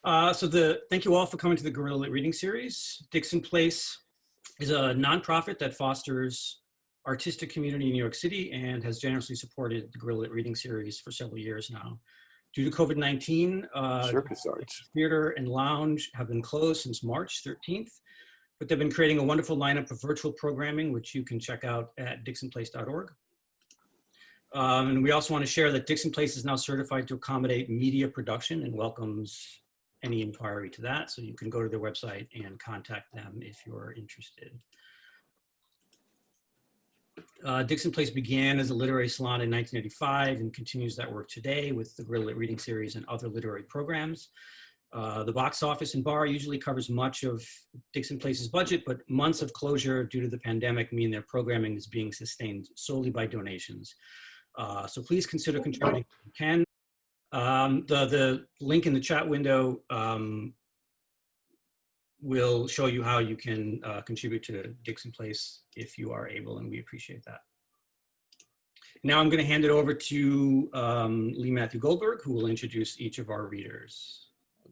Thank you all for coming to the Guerrilla Lit Reading Series. Dixon Place is a nonprofit that fosters artistic community in New York City and has generously supported the Guerrilla Lit Reading Series for several years now. Due to COVID-19, Circus Arts theater and lounge have been closed since March 13th, but they've been creating a wonderful lineup of virtual programming, which you can check out at dixonplace.org. And we also want to share that Dixon Place is now certified to accommodate media production and welcomes any inquiry to that. So you can go to their website and contact them if you're interested. Dixon Place began as a literary salon in 1985 and continues that work today with the Guerrilla Lit Reading Series and other literary programs. The box office and bar usually covers much of Dixon Place's budget, but months of closure due to the pandemic mean their programming is being sustained solely by donations. So please consider contributing if you can. The link in the chat window will show you how you can contribute to Dixon Place if you are able, and we appreciate that. Now I'm going to hand it over to Lee Matthew Goldberg, who will introduce each of our readers.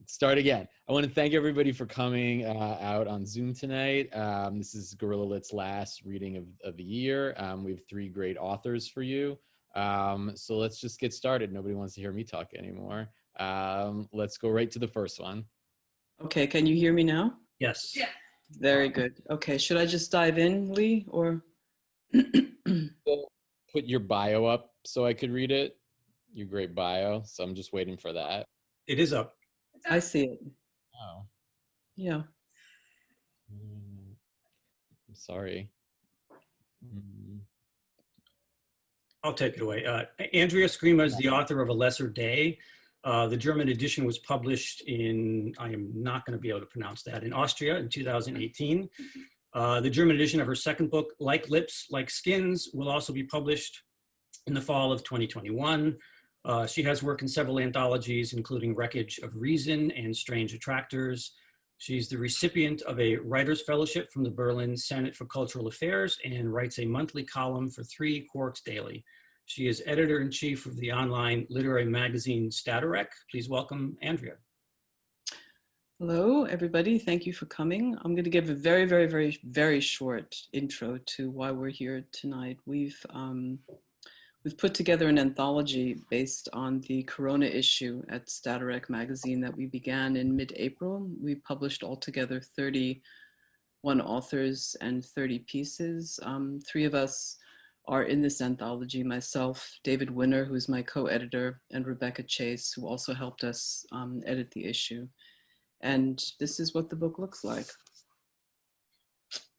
Start again. I want to thank everybody for coming out on Zoom tonight. This is Guerrilla Lit's last reading of the year. We have 3 great authors for you. So let's just get started. Nobody wants to hear me talk anymore. Let's go right to the first one. Okay, can you hear me now? Yes. Yeah. Very good. Okay, should I just dive in, Lee, or? Put your bio up so I could read it. Your great bio. So I'm just waiting for that. It is up. I see it. Oh. Yeah. I'm sorry. I'll take it away. Andrea Scrima is the author of A Lesser Day. The German edition was published in, I am not going to be able to pronounce that, in Austria in 2018. The German edition of her second book, Like Lips, Like Skins, will also be published in the fall of 2021. She has worked in several anthologies, including Wreckage of Reason and Strange Attractors. She's the recipient of a Writers' Fellowship from the Berlin Senate for Cultural Affairs and writes a monthly column for 3 Quarks Daily. She is editor-in-chief of the online literary magazine StatORec. Please welcome Andrea. Hello, everybody. Thank you for coming. I'm going to give a very, very, very, very short intro to why we're here tonight. We've put together an anthology based on the Corona issue at StatORec magazine that we began in mid-April. We published altogether 31 authors and 30 pieces. 3 of us are in this anthology, myself, David Winner, who's my co-editor, and Rebecca Chace, who also helped us edit the issue. And this is what the book looks like.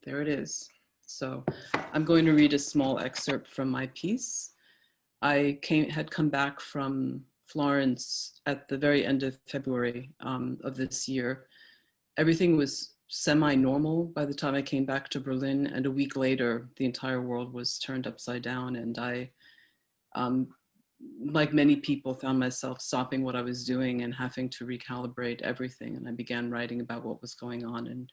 There it is. So I'm going to read a small excerpt from my piece. I had come back from Florence at the very end of February of this year. Everything was semi-normal by the time I came back to Berlin, and a week later, the entire world was turned upside down, and I, like many people, found myself stopping what I was doing and having to recalibrate everything, and I began writing about what was going on and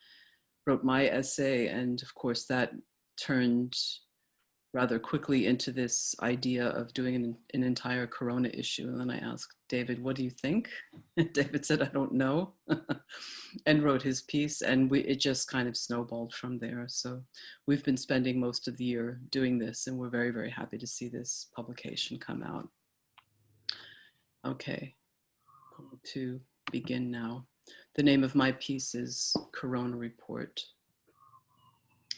wrote my essay, and of course that turned rather quickly into this idea of doing an entire Corona issue. And then I asked David, what do you think? And David said, I don't know, and wrote his piece, and it just kind of snowballed from there. So we've been spending most of the year doing this, and we're very, very happy to see this publication come out. Okay, going to begin now. The name of my piece is Corona Report.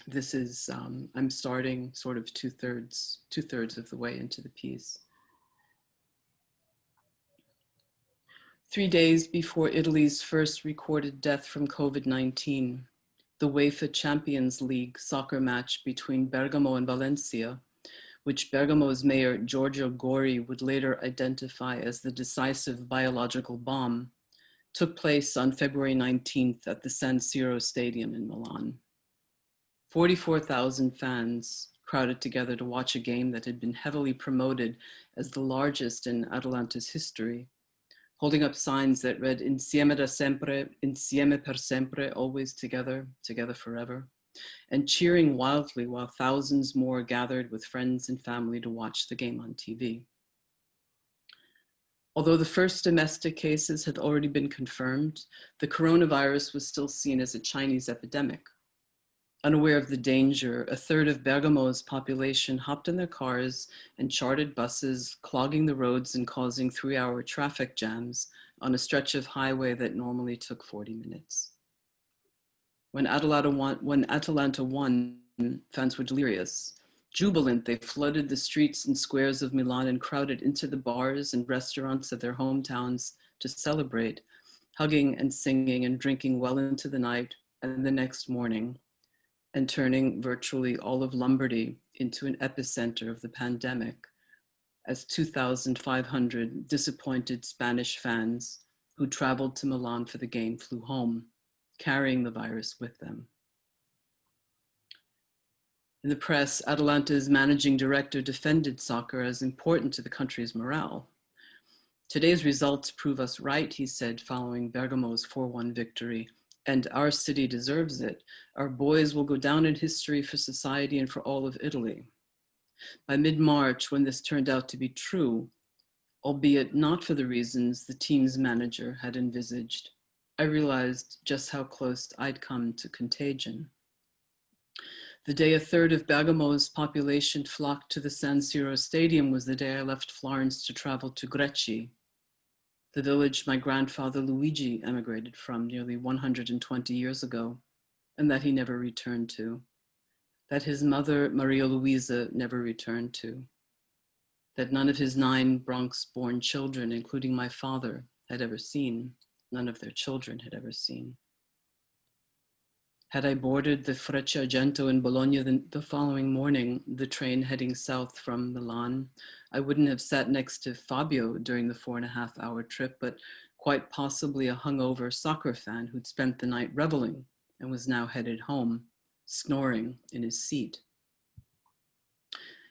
This is, I'm starting sort of two-thirds of the way into the piece. 3 days before Italy's first recorded death from COVID-19, the UEFA Champions League soccer match between Bergamo and Valencia, which Bergamo's mayor Giorgio Gori would later identify as the decisive biological bomb, took place on February 19th at the San Siro Stadium in Milan. 44,000 fans crowded together to watch a game that had been heavily promoted as the largest in Atalanta's history, holding up signs that read "Insieme da sempre, insieme per sempre," always together, together forever, and cheering wildly while thousands more gathered with friends and family to watch the game on TV. Although the first domestic cases had already been confirmed, the coronavirus was still seen as a Chinese epidemic. Unaware of the danger, a third of Bergamo's population hopped in their cars and chartered buses, clogging the roads and causing 3-hour traffic jams on a stretch of highway that normally took 40 minutes. When Atalanta won, fans were delirious. Jubilant, they flooded the streets and squares of Milan and crowded into the bars and restaurants of their hometowns to celebrate, hugging and singing and drinking well into the night and the next morning, and turning virtually all of Lombardy into an epicenter of the pandemic, as 2,500 disappointed Spanish fans who traveled to Milan for the game flew home, carrying the virus with them. In the press, Atalanta's managing director defended soccer as important to the country's morale. Today's results prove us right, he said, following Bergamo's 4-1 victory, and our city deserves it. Our boys will go down in history for society and for all of Italy. By mid-March, when this turned out to be true, albeit not for the reasons the team's manager had envisaged, I realized just how close I'd come to contagion. The day a third of Bergamo's population flocked to the San Siro Stadium was the day I left Florence to travel to Grecci, the village my grandfather Luigi emigrated from nearly 120 years ago, and that he never returned to, that his mother, Maria Luisa, never returned to, that none of his 9 Bronx-born children, including my father, had ever seen, none of their children had ever seen. Had I boarded the Frecciargento in Bologna the following morning, the train heading south from Milan, I wouldn't have sat next to Fabio during the 4.5-hour trip, but quite possibly a hungover soccer fan who'd spent the night reveling and was now headed home, snoring in his seat.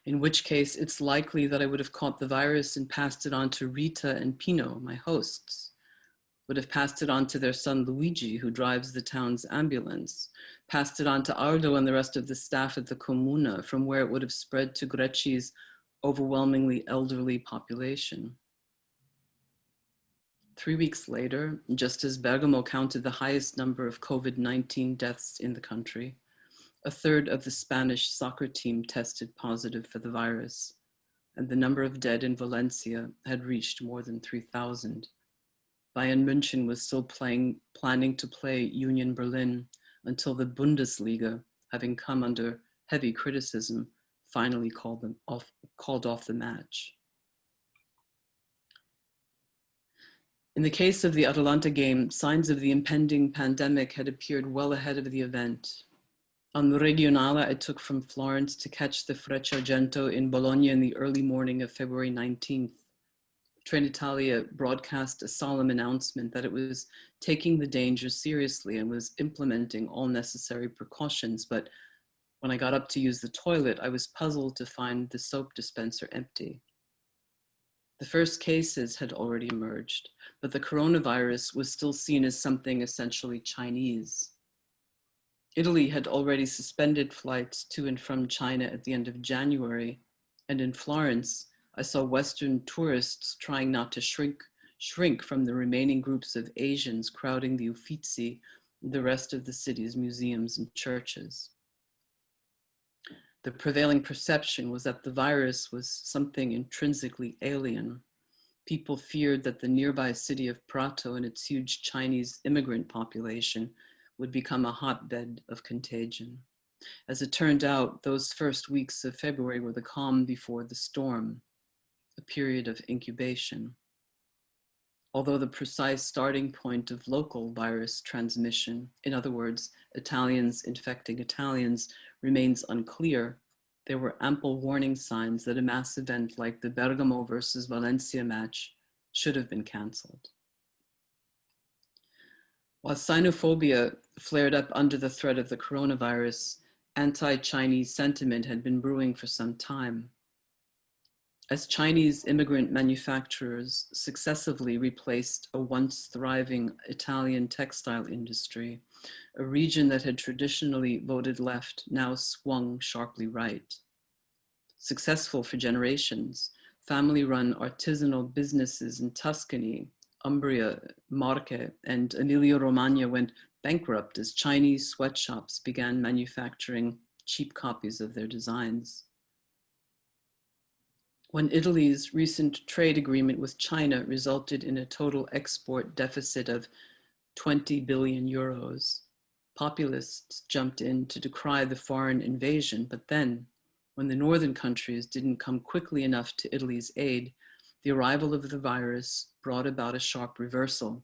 In which case, it's likely that I would have caught the virus and passed it on to Rita and Pino, my hosts, would have passed it on to their son Luigi, who drives the town's ambulance, passed it on to Aldo and the rest of the staff at the Comuna, from where it would have spread to Grecci's overwhelmingly elderly population. 3 weeks later, just as Bergamo counted the highest number of COVID-19 deaths in the country, a third of the Spanish soccer team tested positive for the virus, and the number of dead in Valencia had reached more than 3,000. Bayern München was still planning to play Union Berlin until the Bundesliga, having come under heavy criticism, finally called off the match. In the case of the Atalanta game, signs of the impending pandemic had appeared well ahead of the event. On the Regionale I took from Florence to catch the Frecciargento in Bologna in the early morning of February 19th. Trenitalia broadcast a solemn announcement that it was taking the danger seriously and was implementing all necessary precautions, but when I got up to use the toilet, I was puzzled to find the soap dispenser empty. The first cases had already emerged, but the coronavirus was still seen as something essentially Chinese. Italy had already suspended flights to and from China at the end of January, and in Florence, I saw Western tourists trying not to shrink from the remaining groups of Asians crowding the Uffizi, the rest of the city's museums and churches. The prevailing perception was that the virus was something intrinsically alien. People feared that the nearby city of Prato and its huge Chinese immigrant population would become a hotbed of contagion. As it turned out, those first weeks of February were the calm before the storm, a period of incubation. Although the precise starting point of local virus transmission, in other words, Italians infecting Italians, remains unclear, there were ample warning signs that a mass event like the Bergamo versus Valencia match should have been canceled. While xenophobia flared up under the threat of the coronavirus, anti-Chinese sentiment had been brewing for some time. As Chinese immigrant manufacturers successively replaced a once thriving Italian textile industry, a region that had traditionally voted left now swung sharply right. Successful for generations, family-run artisanal businesses in Tuscany, Umbria, Marche, and Emilia-Romagna went bankrupt as Chinese sweatshops began manufacturing cheap copies of their designs. When Italy's recent trade agreement with China resulted in a total export deficit of 20 billion euros, populists jumped in to decry the foreign invasion, but then, when the northern countries didn't come quickly enough to Italy's aid, the arrival of the virus brought about a sharp reversal,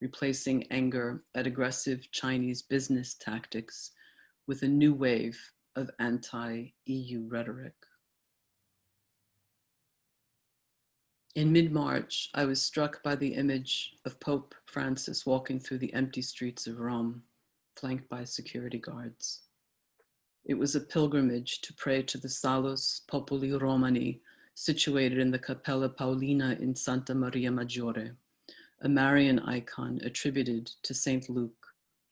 replacing anger at aggressive Chinese business tactics with a new wave of anti-EU rhetoric. In mid-March, I was struck by the image of Pope Francis walking through the empty streets of Rome, flanked by security guards. It was a pilgrimage to pray to the Salus Populi Romani, situated in the Cappella Paolina in Santa Maria Maggiore, a Marian icon attributed to Saint Luke,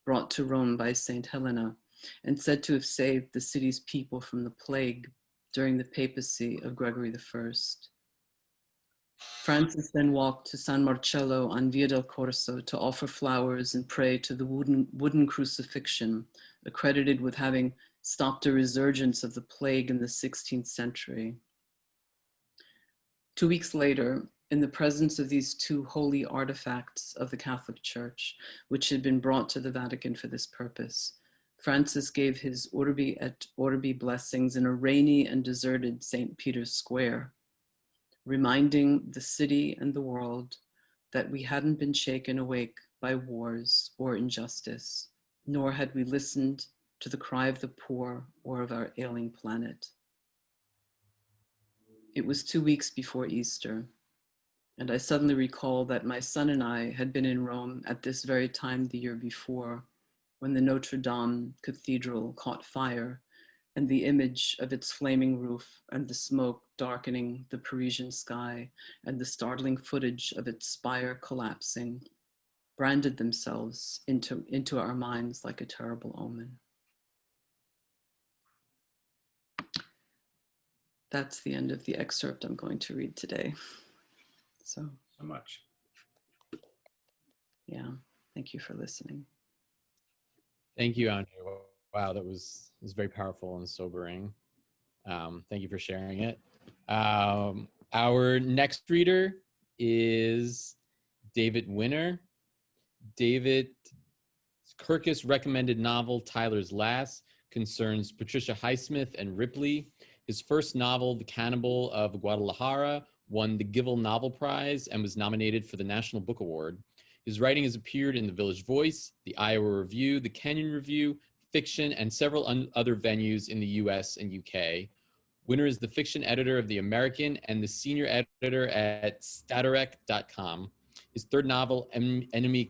brought to Rome by Saint Helena, and said to have saved the city's people from the plague during the papacy of Gregory I. Francis then walked to San Marcello on Via del Corso to offer flowers and pray to the wooden crucifixion, accredited with having stopped a resurgence of the plague in the 16th century. 2 weeks later, in the presence of these two holy artifacts of the Catholic Church, which had been brought to the Vatican for this purpose, Francis gave his Urbi et Orbi blessings in a rainy and deserted St. Peter's Square, reminding the city and the world that we hadn't been shaken awake by wars or injustice, nor had we listened to the cry of the poor or of our ailing planet. It was 2 weeks before Easter, and I suddenly recalled that my son and I had been in Rome at this very time the year before, when the Notre Dame Cathedral caught fire and the image of its flaming roof and the smoke darkening the Parisian sky and the startling footage of its spire collapsing branded themselves into our minds like a terrible omen. That's the end of the excerpt I'm going to read today. So much. Yeah, thank you for listening. Thank you, Andrea. Wow, that was very powerful and sobering. Thank you for sharing it. Our next reader is David Winner. David Kirkus' recommended novel, Tyler's Lass, concerns Patricia Highsmith and Ripley. His first novel, The Cannibal of Guadalajara, won the Givell Novel Prize and was nominated for the National Book Award. His writing has appeared in the Village Voice, the Iowa Review, the Kenyon Review, Fiction, and several other venues in the US and UK. Winner is the fiction editor of The American and the senior editor at StatORec.com. His third novel, Enemy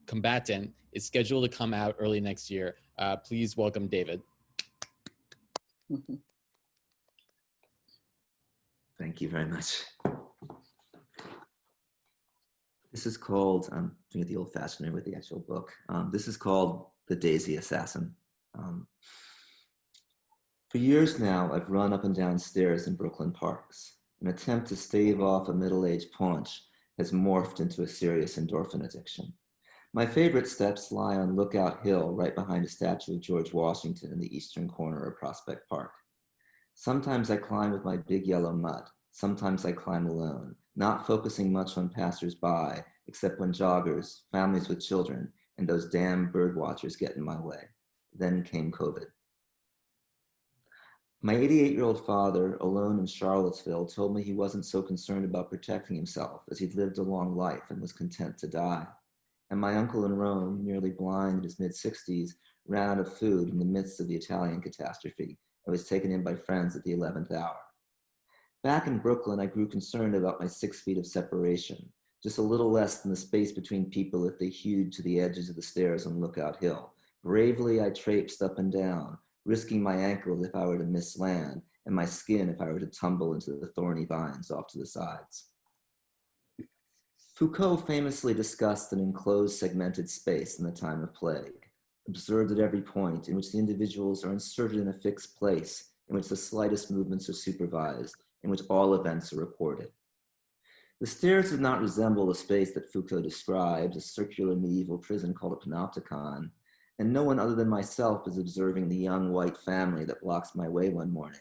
Combatant, is scheduled to come out early next year. Please welcome David. Thank you very much. This is called, I'm doing it the old-fashioned way with the actual book. This is called The Daisy Assassin. For years now, I've run up and down stairs in Brooklyn parks. An attempt to stave off a middle-aged paunch has morphed into a serious endorphin addiction. My favorite steps lie on Lookout Hill, right behind a statue of George Washington in the eastern corner of Prospect Park. Sometimes I climb with my big yellow mutt. Sometimes I climb alone, not focusing much on passers-by, except when joggers, families with children, and those damn bird watchers get in my way. Then came COVID. My 88-year-old father, alone in Charlottesville, told me he wasn't so concerned about protecting himself as he'd lived a long life and was content to die. And my uncle in Rome, nearly blind in his mid-60s, ran out of food in the midst of the Italian catastrophe and was taken in by friends at the 11th hour. Back in Brooklyn, I grew concerned about my 6 feet of separation, just a little less than the space between people if they hewed to the edges of the stairs on Lookout Hill. Bravely, I traipsed up and down, risking my ankles if I were to miss land, and my skin if I were to tumble into the thorny vines off to the sides. Foucault famously discussed an enclosed segmented space in the time of plague, observed at every point in which the individuals are inserted in a fixed place, in which the slightest movements are supervised, in which all events are recorded. The stairs did not resemble the space that Foucault describes, a circular medieval prison called a panopticon, and no one other than myself is observing the young white family that blocks my way one morning.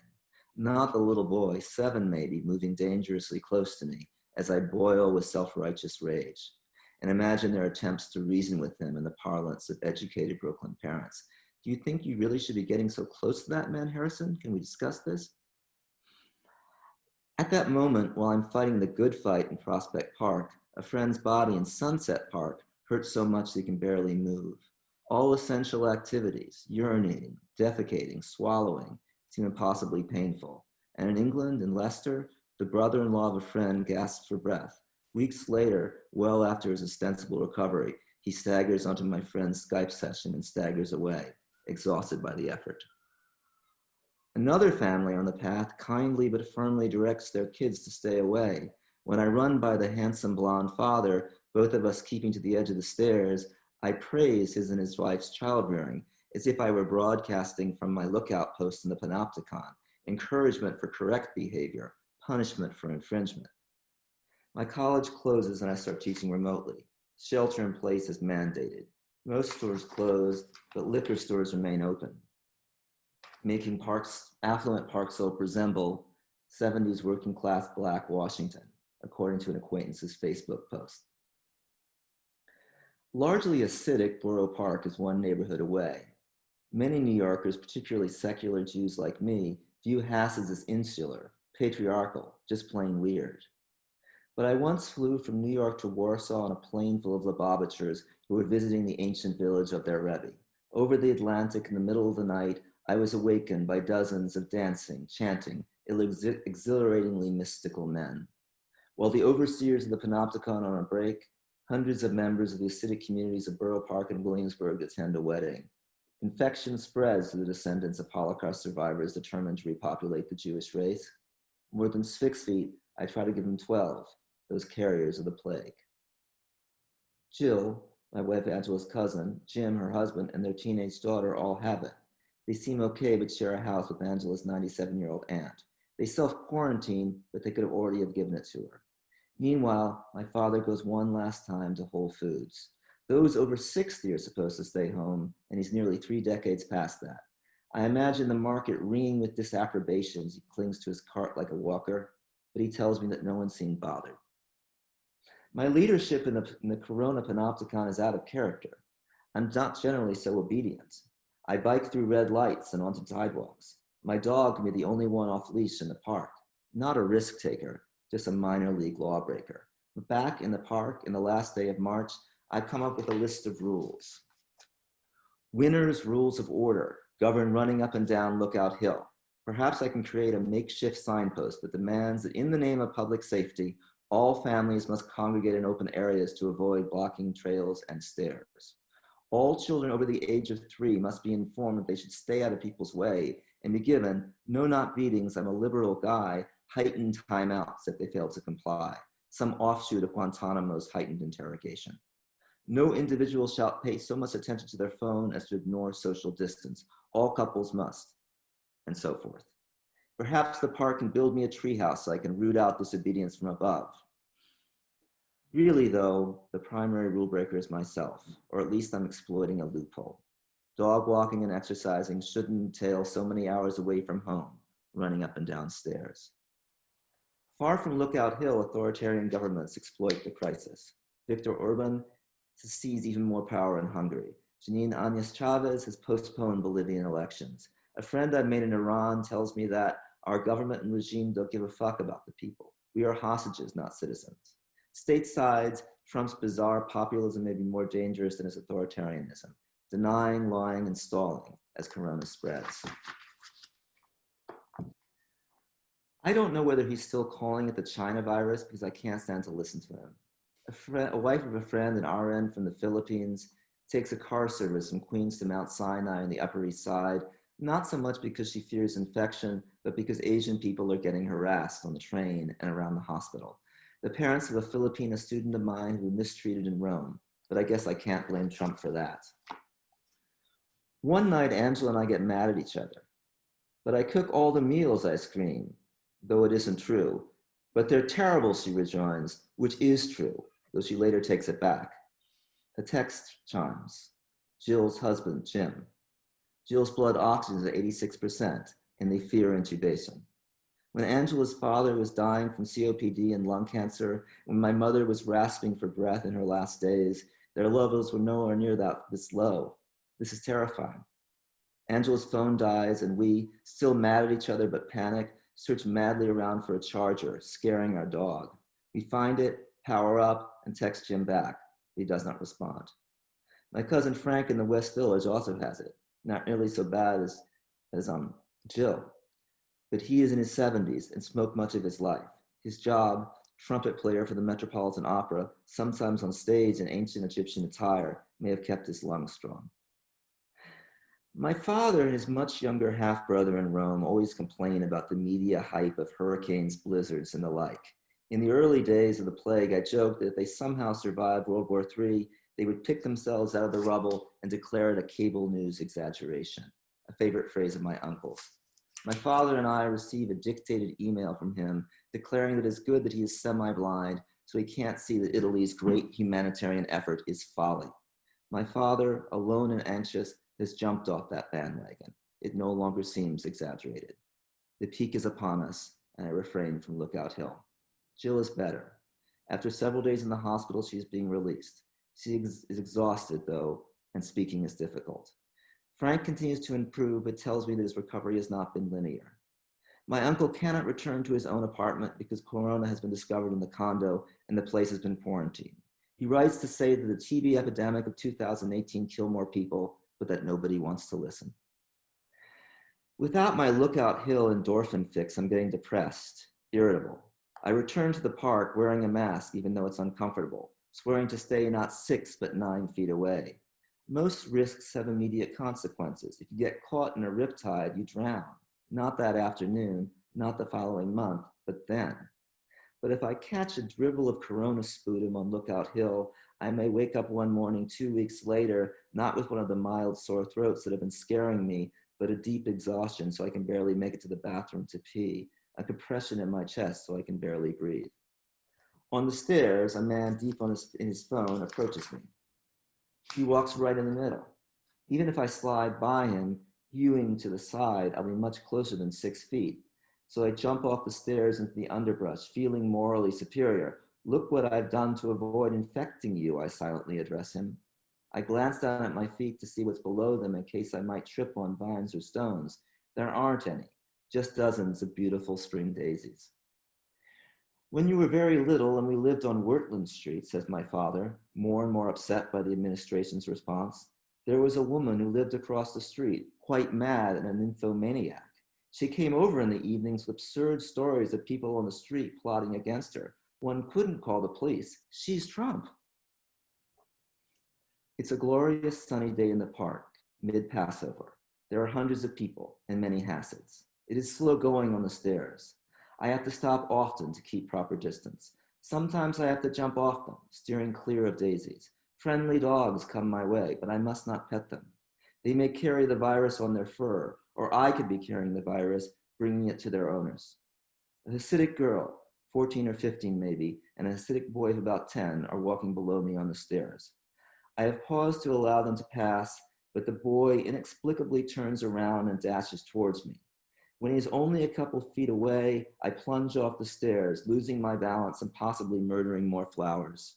Not the little boy, 7 maybe, moving dangerously close to me as I boil with self-righteous rage, and imagine their attempts to reason with him in the parlance of educated Brooklyn parents. Do you think you really should be getting so close to that man, Harrison? Can we discuss this? At that moment, while I'm fighting the good fight in Prospect Park, a friend's body in Sunset Park hurts so much he can barely move. All essential activities, urinating, defecating, swallowing, seem impossibly painful. And in England, in Leicester, the brother-in-law of a friend gasps for breath. Weeks later, well after his ostensible recovery, he staggers onto my friend's Skype session and staggers away, exhausted by the effort. Another family on the path kindly but firmly directs their kids to stay away. When I run by the handsome blonde father, both of us keeping to the edge of the stairs, I praise his and his wife's childbearing, as if I were broadcasting from my lookout post in the panopticon, encouragement for correct behavior, punishment for infringement. My college closes and I start teaching remotely. Shelter in place is mandated. Most stores close, but liquor stores remain open, making affluent Park Slope resemble 70s working class Black Washington, according to an acquaintance's Facebook post. Largely acidic, Borough Park is one neighborhood away. Many New Yorkers, particularly secular Jews like me, view Hasses as insular, patriarchal, just plain weird. But I once flew from New York to Warsaw on a plane full of Lubavitchers who were visiting the ancient village of their Rebbe. Over the Atlantic in the middle of the night, I was awakened by dozens of dancing, chanting, exhilaratingly mystical men. While the overseers of the Panopticon are on a break, hundreds of members of the Hasidic communities of Borough Park and Williamsburg attend a wedding. Infection spreads to the descendants of Holocaust survivors determined to repopulate the Jewish race. More than 6 feet, I try to give them 12, those carriers of the plague. Jill, my wife Angela's cousin, Jim, her husband, and their teenage daughter all have it. They seem okay, but share a house with Angela's 97-year-old aunt. They self-quarantine, but they could have already have given it to her. Meanwhile, my father goes one last time to Whole Foods. Those over 60 are supposed to stay home, and he's nearly 3 decades past that. I imagine the market ringing with disapprobation as he clings to his cart like a walker, but he tells me that no one seemed bothered. My leadership in the Corona Panopticon is out of character. I'm not generally so obedient. I bike through red lights and onto sidewalks. My dog can be the only one off leash in the park. Not a risk taker, just a minor league lawbreaker. But back in the park, in the last day of March, I come up with a list of rules. Winner's rules of order govern running up and down Lookout Hill. Perhaps I can create a makeshift signpost that demands that in the name of public safety, all families must congregate in open areas to avoid blocking trails and stairs. All children over the age of 3 must be informed that they should stay out of people's way and be given, no not beatings, I'm a liberal guy, heightened timeouts if they fail to comply, some offshoot of Guantanamo's heightened interrogation. No individual shall pay so much attention to their phone as to ignore social distance. All couples must, and so forth. Perhaps the park can build me a treehouse so I can root out disobedience from above. Really though, the primary rule breaker is myself, or at least I'm exploiting a loophole. Dog walking and exercising shouldn't entail so many hours away from home, running up and down stairs. Far from Lookout Hill, authoritarian governments exploit the crisis. Viktor Orban has seized even more power in Hungary. Janine Áñez Chávez has postponed Bolivian elections. A friend I've made in Iran tells me that our government and regime don't give a fuck about the people. We are hostages, not citizens. Stateside, Trump's bizarre populism may be more dangerous than his authoritarianism, denying, lying, and stalling as Corona spreads. I don't know whether he's still calling it the China virus because I can't stand to listen to him. A wife of a friend, an RN from the Philippines, takes a car service from Queens to Mount Sinai on the Upper East Side, not so much because she fears infection, but because Asian people are getting harassed on the train and around the hospital. The parents of a Filipino student of mine who was mistreated in Rome, but I guess I can't blame Trump for that. One night, Angela and I get mad at each other. But I cook all the meals, I scream. though it isn't true. But they're terrible, she rejoins, which is true, though she later takes it back. A text chimes. Jill's husband, Jim. Jill's blood oxygen is at 86%, and they fear intubation. When Angela's father was dying from COPD and lung cancer, when my mother was rasping for breath in her last days, their levels were nowhere near this low. This is terrifying. Angela's phone dies, and we, still mad at each other but panic, search madly around for a charger, scaring our dog. We find it, power up, and text Jim back. He does not respond. My cousin Frank in the West Village also has it. Not nearly so bad as Jill, but he is in his 70s and smoked much of his life. His job, trumpet player for the Metropolitan Opera, sometimes on stage in ancient Egyptian attire, may have kept his lungs strong. My father and his much younger half-brother in Rome always complain about the media hype of hurricanes, blizzards, and the like. In the early days of the plague, I joked that if they somehow survived World War III, they would pick themselves out of the rubble and declare it a cable news exaggeration, a favorite phrase of my uncle's. My father and I receive a dictated email from him declaring that it's good that he is semi-blind, so he can't see that Italy's great humanitarian effort is folly. My father, alone and anxious, has jumped off that bandwagon. It no longer seems exaggerated. The peak is upon us, and I refrain from Lookout Hill. Jill is better. After several days in the hospital, she is being released. She is exhausted, though, and speaking is difficult. Frank continues to improve, but tells me that his recovery has not been linear. My uncle cannot return to his own apartment because corona has been discovered in the condo and the place has been quarantined. He writes to say that the TB epidemic of 2018 killed more people, but that nobody wants to listen. Without my Lookout Hill endorphin fix, I'm getting depressed, irritable. I return to the park wearing a mask, even though it's uncomfortable, swearing to stay not 6 but 9 feet away. Most risks have immediate consequences. If you get caught in a riptide, you drown. Not that afternoon, not the following month, but then. But if I catch a dribble of corona sputum on Lookout Hill, I may wake up one morning 2 weeks later, not with one of the mild sore throats that have been scaring me, but a deep exhaustion so I can barely make it to the bathroom to pee, a compression in my chest so I can barely breathe. On the stairs, a man deep in his phone approaches me. He walks right in the middle. Even if I slide by him, hewing to the side, I'll be much closer than 6 feet. So I jump off the stairs into the underbrush, feeling morally superior. Look what I've done to avoid infecting you, I silently address him. I glance down at my feet to see what's below them in case I might trip on vines or stones. There aren't any, just dozens of beautiful spring daisies. When you were very little and we lived on Wirtland Street, says my father, more and more upset by the administration's response, there was a woman who lived across the street, quite mad and an nymphomaniac. She came over in the evenings with absurd stories of people on the street plotting against her. One couldn't call the police. She's Trump. It's a glorious sunny day in the park, mid-Passover. There are hundreds of people and many Hasids. It is slow going on the stairs. I have to stop often to keep proper distance. Sometimes I have to jump off them, steering clear of daisies. Friendly dogs come my way, but I must not pet them. They may carry the virus on their fur, or I could be carrying the virus, bringing it to their owners. A Hasidic girl, 14 or 15 maybe, and a Hasidic boy of about 10 are walking below me on the stairs. I have paused to allow them to pass, but the boy inexplicably turns around and dashes towards me. When he's only a couple feet away, I plunge off the stairs, losing my balance and possibly murdering more flowers.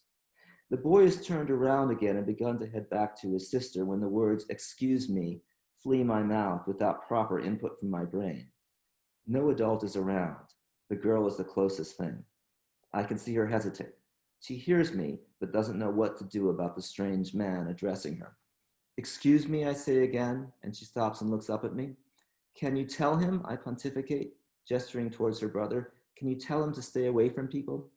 The boy has turned around again and begun to head back to his sister when the words, "excuse me," flee my mouth without proper input from my brain. No adult is around. The girl is the closest thing. I can see her hesitate. She hears me, but doesn't know what to do about the strange man addressing her. "Excuse me," I say again, and she stops and looks up at me. "Can you tell him," I pontificate, gesturing towards her brother, "can you tell him to stay away from people?"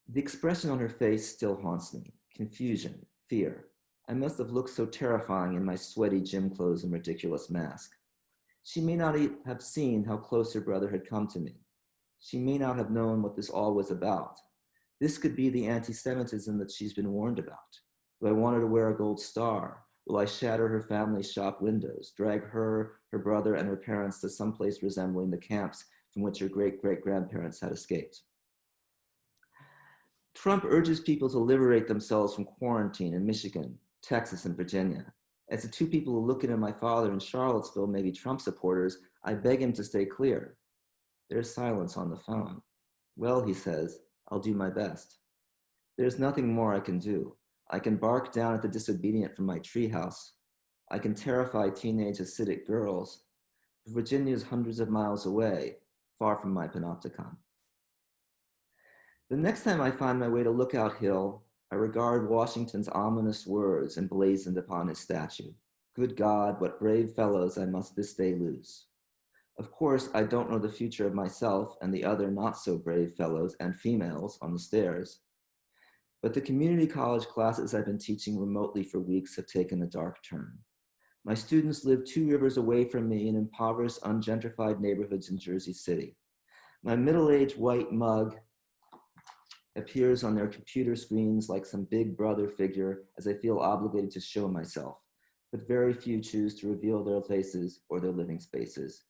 The expression on her face still haunts me. Confusion, fear. I must have looked so terrifying in my sweaty gym clothes and ridiculous mask. She may not have seen how close her brother had come to me. She may not have known what this all was about. This could be the anti-Semitism that she's been warned about. Do I want her to wear a gold star? Will I shatter her family's shop windows, drag her, her brother, and her parents to someplace resembling the camps from which her great-great-grandparents had escaped. Trump urges people to liberate themselves from quarantine in Michigan, Texas, and Virginia. As the two people who look into my father in Charlottesville may be Trump supporters, I beg him to stay clear. There's silence on the phone. Well, he says, I'll do my best. There's nothing more I can do. I can bark down at the disobedient from my treehouse. I can terrify teenage acidic girls. Virginia is hundreds of miles away, far from my panopticon. The next time I find my way to Lookout Hill, I regard Washington's ominous words emblazoned upon his statue. Good God, what brave fellows I must this day lose. Of course, I don't know the future of myself and the other not so brave fellows and females on the stairs, but the community college classes I've been teaching remotely for weeks have taken a dark turn. My students live 2 rivers away from me in impoverished, ungentrified neighborhoods in Jersey City. My middle-aged white mug appears on their computer screens like some big brother figure as I feel obligated to show myself, but very few choose to reveal their faces or their living spaces.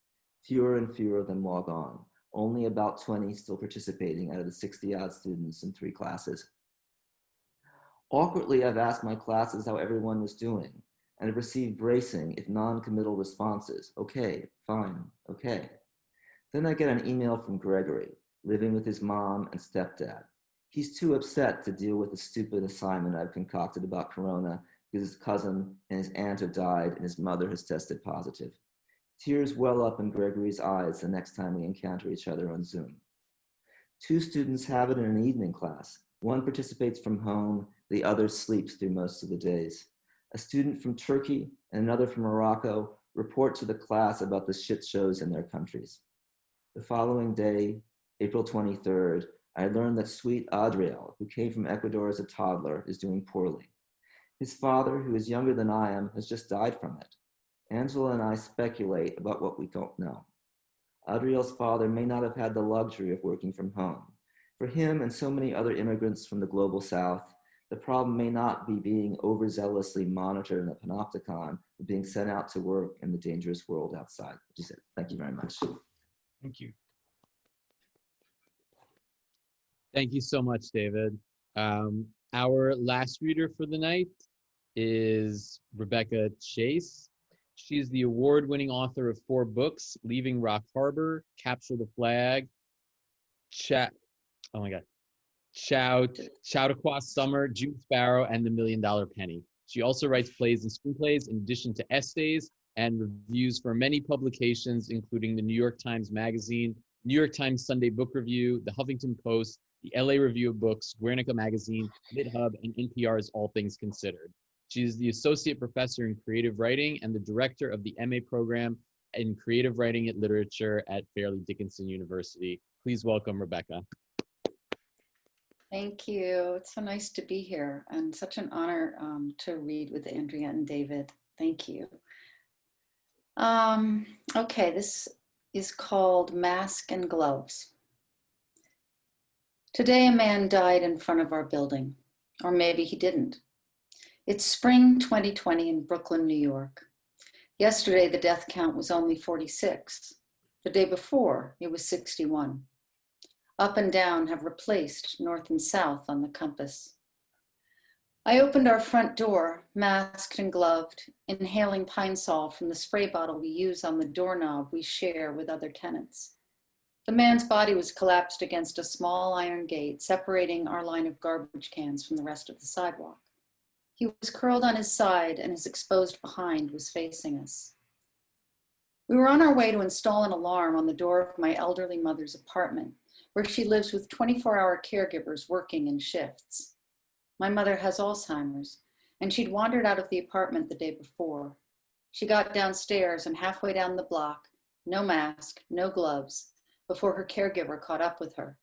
Fewer and fewer of them log on, only about 20 still participating out of the 60-odd students in 3 classes. Awkwardly, I've asked my classes how everyone was doing, and have received bracing, if non-committal responses. Okay, fine, okay. Then I get an email from Gregory, living with his mom and stepdad. He's too upset to deal with the stupid assignment I've concocted about Corona because his cousin and his aunt have died and his mother has tested positive. Tears well up in Gregory's eyes the next time we encounter each other on Zoom. 2 students have it in an evening class. One participates from home, the other sleeps through most of the days. A student from Turkey and another from Morocco report to the class about the shit shows in their countries. The following day, April 23rd, I learned that sweet Adriel, who came from Ecuador as a toddler, is doing poorly. His father, who is younger than I am, has just died from it. Angela and I speculate about what we don't know. Adriel's father may not have had the luxury of working from home. For him and so many other immigrants from the global South, the problem may not be being overzealously monitored in a panopticon, but being sent out to work in the dangerous world outside. Which is it. Thank you very much. Thank you. Thank you so much, David. Our last reader for the night is Rebecca Chace. She's the award-winning author of 4 books, Leaving Rock Harbor, Capture the Flag, Chautauqua Summer, June Sparrow, and The $1 Million Penny. She also writes plays and screenplays in addition to essays and reviews for many publications, including the New York Times Magazine, New York Times Sunday Book Review, the Huffington Post, the LA Review of Books, Guernica Magazine, MidHub, and NPR's All Things Considered. She is the Associate Professor in Creative Writing and the Director of the MA Program in Creative Writing and Literature at Fairleigh Dickinson University. Please welcome Rebecca. Thank you. It's so nice to be here and such an honor to read with Andrea and David. Thank you. Okay, this is called Mask and Gloves. Today, a man died in front of our building, or maybe he didn't. It's spring 2020 in Brooklyn, New York. Yesterday, the death count was only 46. The day before, it was 61. Up and down have replaced north and south on the compass. I opened our front door, masked and gloved, inhaling pine sol from the spray bottle we use on the doorknob we share with other tenants. The man's body was collapsed against a small iron gate separating our line of garbage cans from the rest of the sidewalk. He was curled on his side and his exposed behind was facing us. We were on our way to install an alarm on the door of my elderly mother's apartment, where she lives with 24-hour caregivers working in shifts. My mother has Alzheimer's, and she'd wandered out of the apartment the day before. She got downstairs and halfway down the block, no mask, no gloves, before her caregiver caught up with her.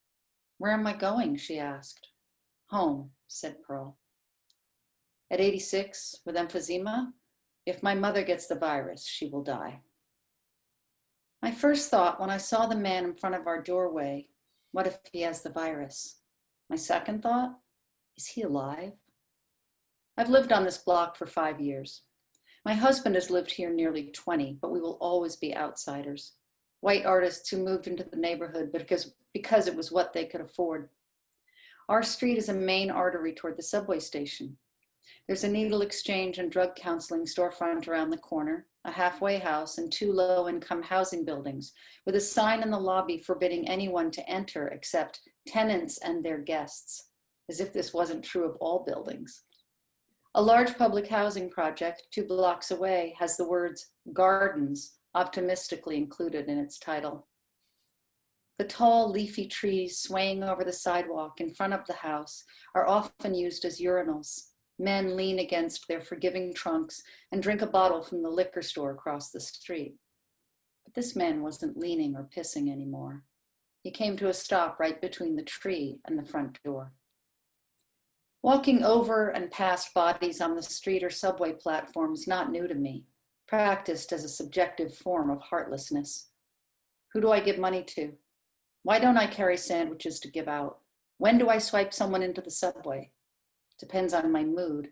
"Where am I going?" she asked. "Home," said Pearl. At 86, with emphysema, if my mother gets the virus, she will die. My first thought when I saw the man in front of our doorway, what if he has the virus? My second thought, is he alive? I've lived on this block for 5 years. My husband has lived here nearly 20, but we will always be outsiders. white artists who moved into the neighborhood because it was what they could afford. Our street is a main artery toward the subway station. There's a needle exchange and drug counseling storefront around the corner, a halfway house, and 2 low-income housing buildings with a sign in the lobby forbidding anyone to enter except tenants and their guests, as if this wasn't true of all buildings. A large public housing project 2 blocks away has the words "gardens" optimistically included in its title. The tall, leafy trees swaying over the sidewalk in front of the house are often used as urinals. Men lean against their forgiving trunks and drink a bottle from the liquor store across the street. But this man wasn't leaning or pissing anymore. He came to a stop right between the tree and the front door. Walking over and past bodies on the street or subway platform is not new to me, practiced as a subjective form of heartlessness. Who do I give money to? Why don't I carry sandwiches to give out? When do I swipe someone into the subway? Depends on my mood,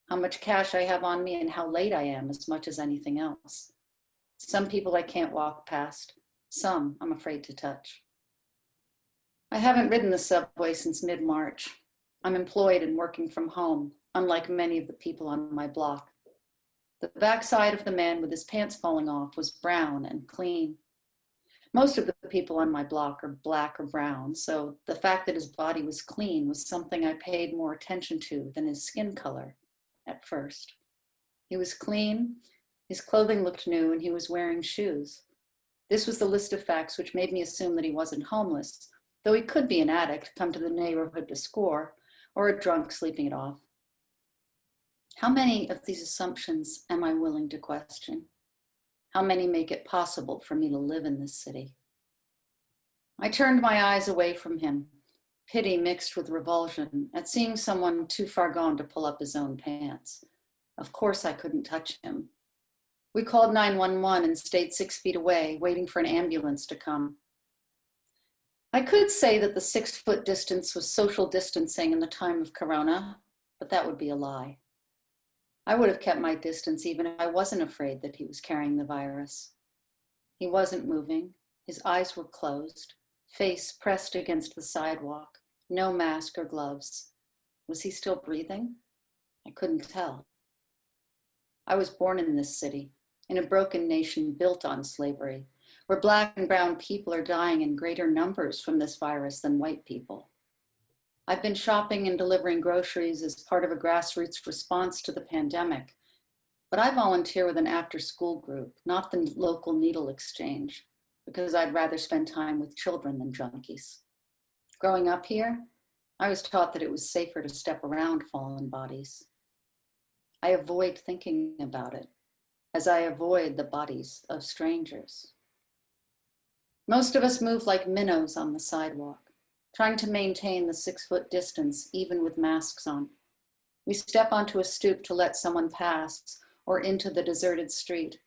how much cash I have on me, and how late I am as much as anything else. Some people I can't walk past. Some I'm afraid to touch. I haven't ridden the subway since mid-March. I'm employed and working from home, unlike many of the people on my block. The backside of the man with his pants falling off was brown and clean. Most of the people on my block are black or brown, so the fact that his body was clean was something I paid more attention to than his skin color at first. He was clean, his clothing looked new, and he was wearing shoes. This was the list of facts which made me assume that he wasn't homeless, though he could be an addict come to the neighborhood to score, or a drunk sleeping it off. How many of these assumptions am I willing to question? How many make it possible for me to live in this city? I turned my eyes away from him, pity mixed with revulsion at seeing someone too far gone to pull up his own pants. Of course I couldn't touch him. We called 911 and stayed 6 feet away, waiting for an ambulance to come. I could say that the 6-foot distance was social distancing in the time of Corona, but that would be a lie. I would have kept my distance even if I wasn't afraid that he was carrying the virus. He wasn't moving. His eyes were closed, face pressed against the sidewalk, no mask or gloves. Was he still breathing? I couldn't tell. I was born in this city, in a broken nation built on slavery, where Black and brown people are dying in greater numbers from this virus than white people. I've been shopping and delivering groceries as part of a grassroots response to the pandemic, but I volunteer with an after-school group, not the local needle exchange, because I'd rather spend time with children than junkies. Growing up here, I was taught that it was safer to step around fallen bodies. I avoid thinking about it, as I avoid the bodies of strangers. Most of us move like minnows on the sidewalk, trying to maintain the 6-foot distance even with masks on. We step onto a stoop to let someone pass or into the deserted street.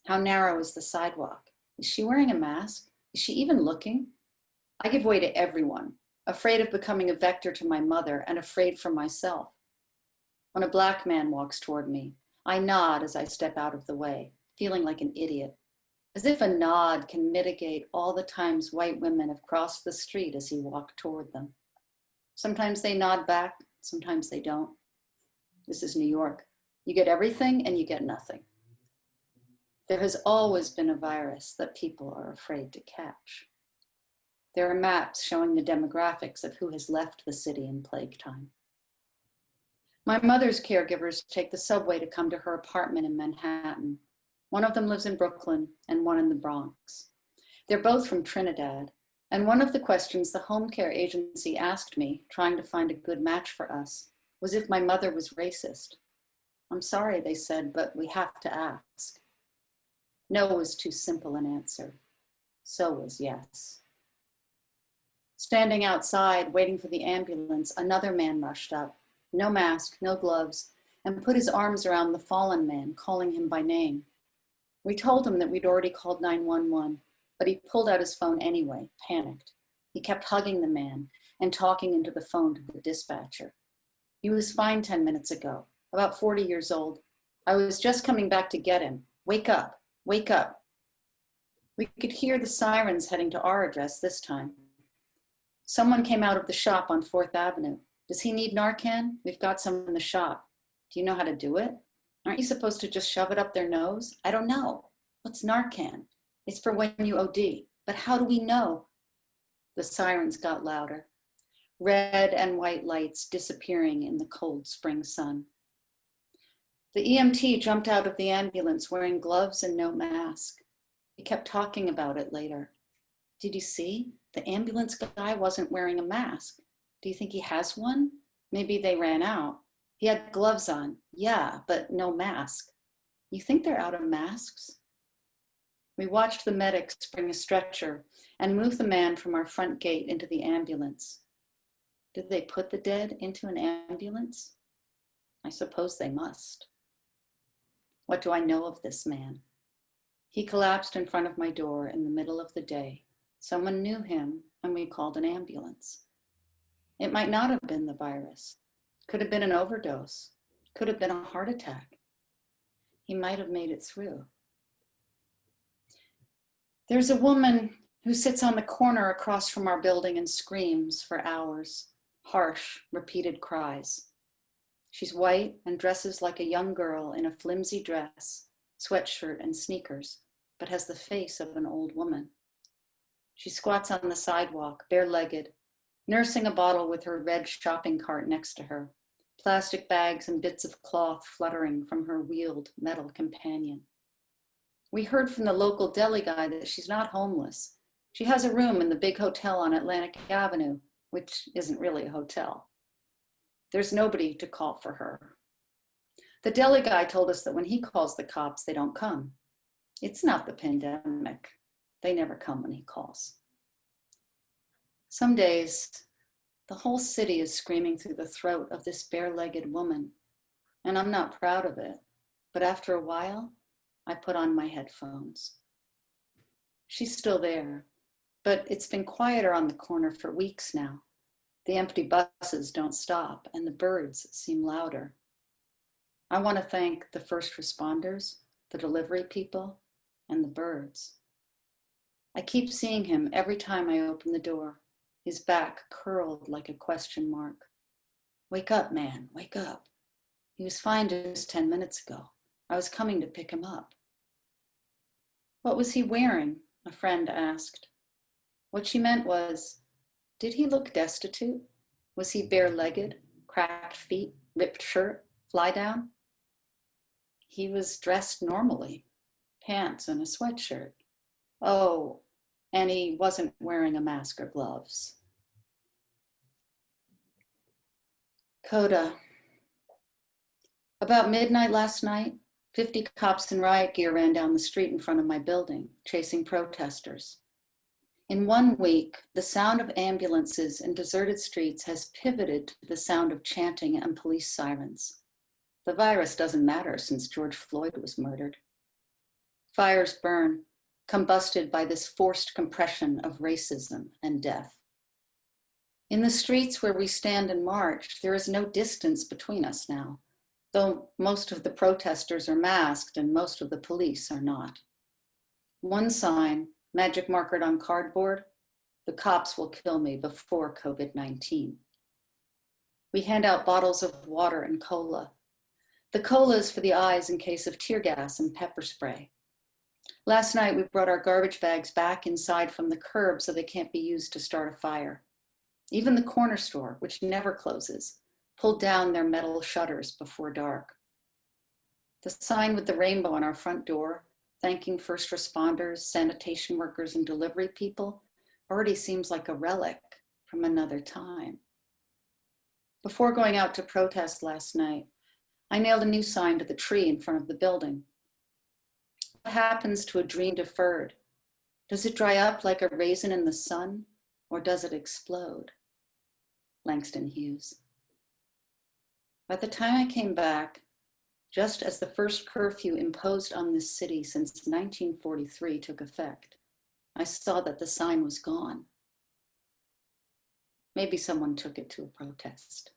How narrow is the sidewalk? Is she wearing a mask? Is she even looking? I give way to everyone, afraid of becoming a vector to my mother and afraid for myself. When a Black man walks toward me, I nod as I step out of the way, feeling like an idiot, as if a nod can mitigate all the times white women have crossed the street as he walked toward them. Sometimes they nod back, sometimes they don't. This is New York. You get everything and you get nothing. There has always been a virus that people are afraid to catch. There are maps showing the demographics of who has left the city in plague time. My mother's caregivers take the subway to come to her apartment in Manhattan. One of them lives in Brooklyn and one in the Bronx. They're both from Trinidad, and one of the questions the home care agency asked me, trying to find a good match for us, was if my mother was racist. I'm sorry, they said, but we have to ask. No was too simple an answer. So was yes. Standing outside, waiting for the ambulance, another man rushed up, no mask, no gloves, and put his arms around the fallen man, calling him by name. We told him that we'd already called 911, but he pulled out his phone anyway, panicked. He kept hugging the man and talking into the phone to the dispatcher. He was fine 10 minutes ago, about 40 years old. I was just coming back to get him. Wake up, wake up. We could hear the sirens heading to our address this time. Someone came out of the shop on 4th Avenue. Does he need Narcan? We've got some in the shop. Do you know how to do it? Aren't you supposed to just shove it up their nose? I don't know. What's Narcan? It's for when you OD. But how do we know? The sirens got louder. Red and white lights disappearing in the cold spring sun. The EMT jumped out of the ambulance wearing gloves and no mask. He kept talking about it later. Did you see? The ambulance guy wasn't wearing a mask. Do you think he has one? Maybe they ran out. He had gloves on. Yeah, but no mask. You think they're out of masks? We watched the medics bring a stretcher and move the man from our front gate into the ambulance. Did they put the dead into an ambulance? I suppose they must. What do I know of this man? He collapsed in front of my door in the middle of the day. Someone knew him and we called an ambulance. It might not have been the virus. Could have been an overdose. Could have been a heart attack. He might have made it through. There's a woman who sits on the corner across from our building and screams for hours. Harsh, repeated cries. She's white and dresses like a young girl in a flimsy dress, sweatshirt and sneakers, but has the face of an old woman. She squats on the sidewalk, bare-legged, nursing a bottle with her red shopping cart next to her, plastic bags and bits of cloth fluttering from her wheeled metal companion. We heard from the local deli guy that she's not homeless. She has a room in the big hotel on Atlantic Avenue, which isn't really a hotel. There's nobody to call for her. The deli guy told us that when he calls the cops, they don't come. It's not the pandemic. They never come when he calls. Some days, the whole city is screaming through the throat of this bare-legged woman, and I'm not proud of it, but after a while, I put on my headphones. She's still there, but it's been quieter on the corner for weeks now. The empty buses don't stop, and the birds seem louder. I want to thank the first responders, the delivery people, and the birds. I keep seeing him every time I open the door, his back curled like a question mark. Wake up, man, wake up. He was fine just 10 minutes ago. I was coming to pick him up. What was he wearing? A friend asked. What she meant was, did he look destitute? Was he bare-legged, cracked feet, ripped shirt, fly down? He was dressed normally, pants and a sweatshirt. Oh, and he wasn't wearing a mask or gloves. Coda. About midnight last night, 50 cops in riot gear ran down the street in front of my building, chasing protesters. In 1 week, the sound of ambulances in deserted streets has pivoted to the sound of chanting and police sirens. The virus doesn't matter since George Floyd was murdered. Fires burn, combusted by this forced compression of racism and death. In the streets where we stand and march, there is no distance between us now, though most of the protesters are masked and most of the police are not. One sign, magic markered on cardboard, the cops will kill me before COVID-19. We hand out bottles of water and cola. The cola is for the eyes in case of tear gas and pepper spray. Last night, we brought our garbage bags back inside from the curb so they can't be used to start a fire. Even the corner store, which never closes, pulled down their metal shutters before dark. The sign with the rainbow on our front door, thanking first responders, sanitation workers, and delivery people, already seems like a relic from another time. Before going out to protest last night, I nailed a new sign to the tree in front of the building. What happens to a dream deferred? Does it dry up like a raisin in the sun, or does it explode? Langston Hughes. By the time I came back, just as the first curfew imposed on this city since 1943 took effect, I saw that the sign was gone. Maybe someone took it to a protest.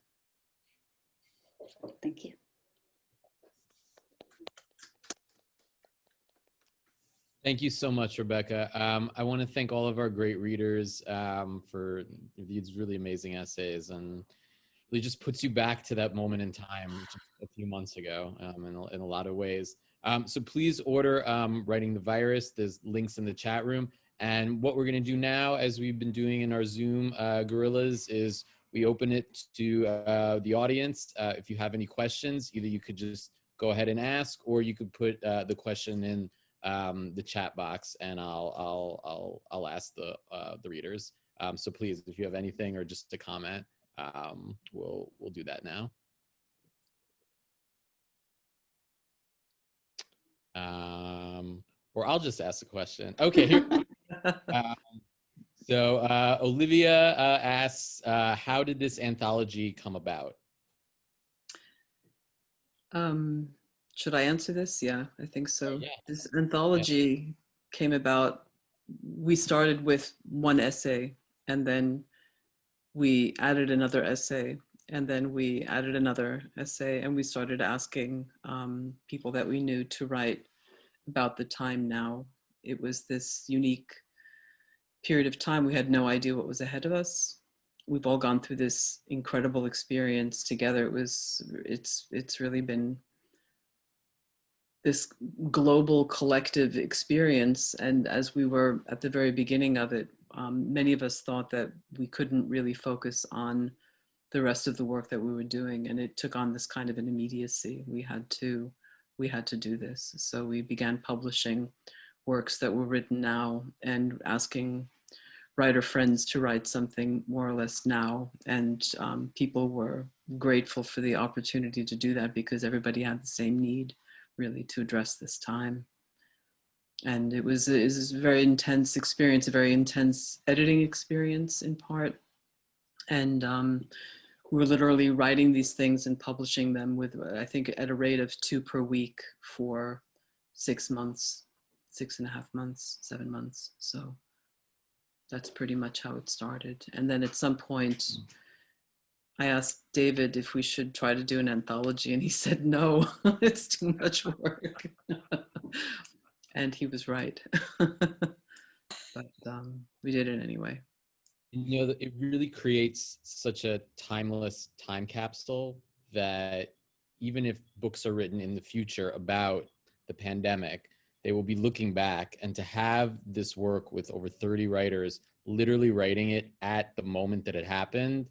Thank you. Thank you so much, Rebecca. I want to thank all of our great readers for these really amazing essays, and really just puts you back to that moment in time just a few months ago in a lot of ways. So please order Writing the Virus. There's links in the chat room. And what we're going to do now, as we've been doing in our Zoom Gorillas, is we open it to the audience. If you have any questions, either you could just go ahead and ask, or you could put the question in the chat box, and I'll ask the readers. So please, if you have anything or just a comment, we'll do that now. Or I'll just ask a question. Okay. So Olivia asks, how did this anthology come about? Should I answer this? Yeah, I think so. Yeah. This anthology came about, we started with one essay, and then we added another essay, and then we added another essay, and we started asking people that we knew to write about the time now. It was this unique period of time. We had no idea what was ahead of us. We've all gone through this incredible experience together. It's really been this global collective experience. And as we were at the very beginning of it, many of us thought that we couldn't really focus on the rest of the work that we were doing. And it took on this kind of an immediacy. We had to do this. So we began publishing works that were written now and asking writer friends to write something more or less now. And people were grateful for the opportunity to do that, because everybody had the same need, really, to address this time. And it was a very intense experience, a very intense editing experience in part. And we were literally writing these things and publishing them with, I think, at a rate of 2 per week for 6 months, 6.5 months, 7 months. So that's pretty much how it started. And then at some point, I asked David if we should try to do an anthology, and he said, no, it's too much work. And he was right. But we did it anyway. You know, it really creates such a timeless time capsule that even if books are written in the future about the pandemic, they will be looking back, and to have this work with over 30 writers literally writing it at the moment that it happened,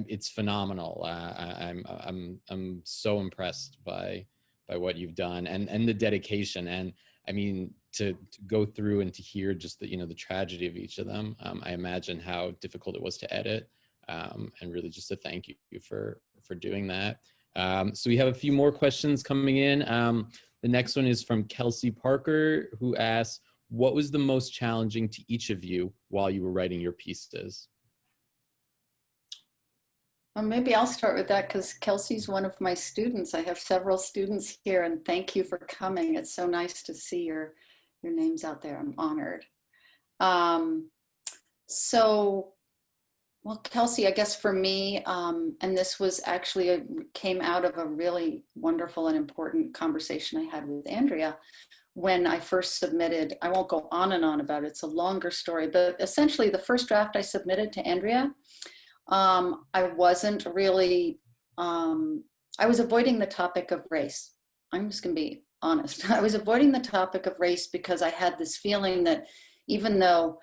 it's phenomenal. I'm so impressed by what you've done, and the dedication. And I mean, to go through and to hear just the, the tragedy of each of them, I imagine how difficult it was to edit, and really just to thank you for doing that. So we have a few more questions coming in. The next one is from Kelsey Parker, who asks, what was the most challenging to each of you while you were writing your pieces? Well, maybe I'll start with that, because Kelsey's one of my students. I have several students here, and thank you for coming. It's so nice to see your names out there. I'm honored. Well, Kelsey, I guess for me, and this was actually came out of a really wonderful and important conversation I had with Andrea when I first submitted. I won't go on and on about it. It's a longer story, but essentially the first draft I submitted to Andrea, I wasn't really, I was avoiding the topic of race. I'm just gonna be honest. I was avoiding the topic of race because I had this feeling that even though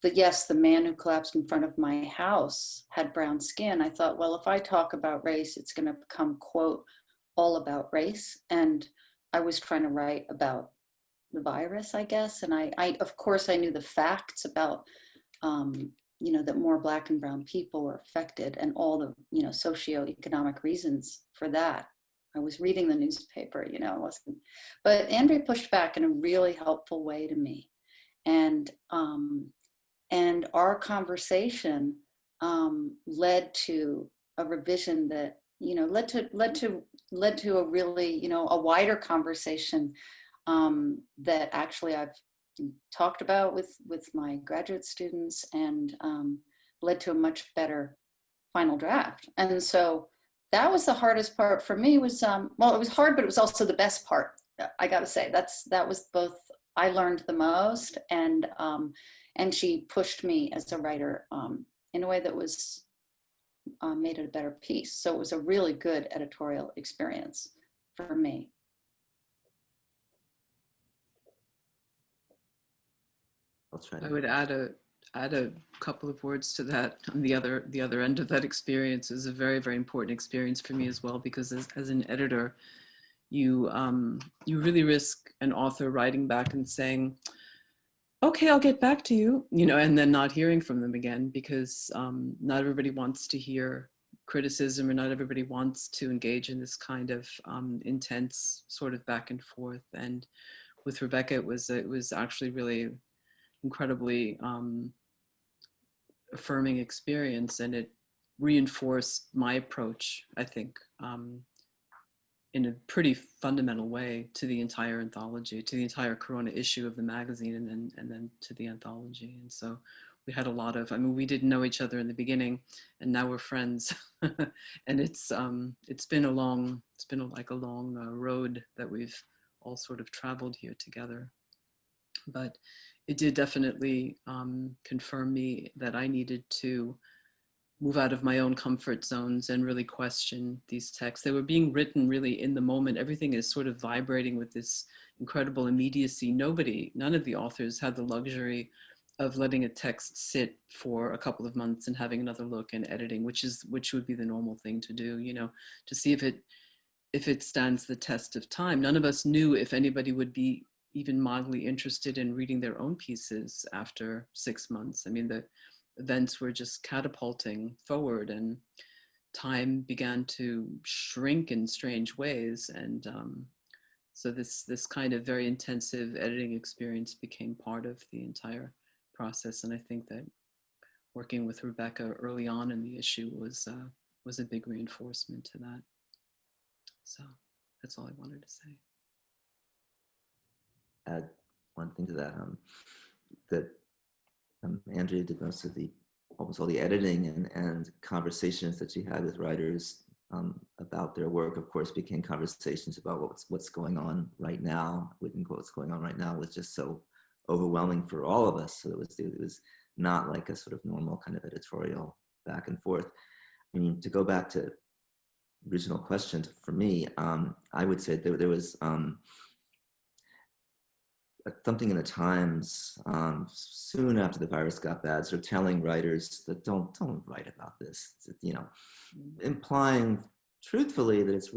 the man who collapsed in front of my house had brown skin, I thought, well, if I talk about race, it's gonna become, quote, all about race. And I was trying to write about the virus, I guess. And I of course, I knew the facts about, that more Black and brown people were affected, and all the, socioeconomic reasons for that. I was reading the newspaper, it wasn't. But Andrea pushed back in a really helpful way to me. And our conversation led to a revision that, led to a really, a wider conversation that actually I've talked about with my graduate students, and led to a much better final draft. And so that was the hardest part for me. Was well, it was hard, but it was also the best part. I got to say that was both I learned the most, and she pushed me as a writer in a way that was made it a better piece. So it was a really good editorial experience for me. I'll try. I would add a couple of words to that. On the other end of that experience is a very, very important experience for me as well, because as an editor, you really risk an author writing back and saying, okay, I'll get back to you, and then not hearing from them again, because not everybody wants to hear criticism, or not everybody wants to engage in this kind of intense sort of back and forth. And with Rebecca, it was actually really incredibly affirming experience, and it reinforced my approach, I think, in a pretty fundamental way to the entire anthology, to the entire Corona issue of the magazine, and then to the anthology. And so we had a lot of, we didn't know each other in the beginning, and now we're friends. And it's been a long road that we've all sort of traveled here together. But it did definitely confirm me that I needed to move out of my own comfort zones and really question these texts. They were being written really in the moment. Everything is sort of vibrating with this incredible immediacy. None of the authors had the luxury of letting a text sit for a couple of months and having another look and editing, which would be the normal thing to do, to see if it stands the test of time. None of us knew if anybody would be even mildly interested in reading their own pieces after 6 months. The events were just catapulting forward, and time began to shrink in strange ways. And so this kind of very intensive editing experience became part of the entire process. And I think that working with Rebecca early on in the issue was a big reinforcement to that. So that's all I wanted to say. Add one thing to that, that Andrea did almost all the editing and conversations that she had with writers about their work, of course, became conversations about what's going on right now. What's going on right now was just so overwhelming for all of us. So it was not like a sort of normal kind of editorial back and forth. To go back to original question for me, I would say there was something in the Times soon after the virus got bad, sort of telling writers that don't write about this, implying truthfully that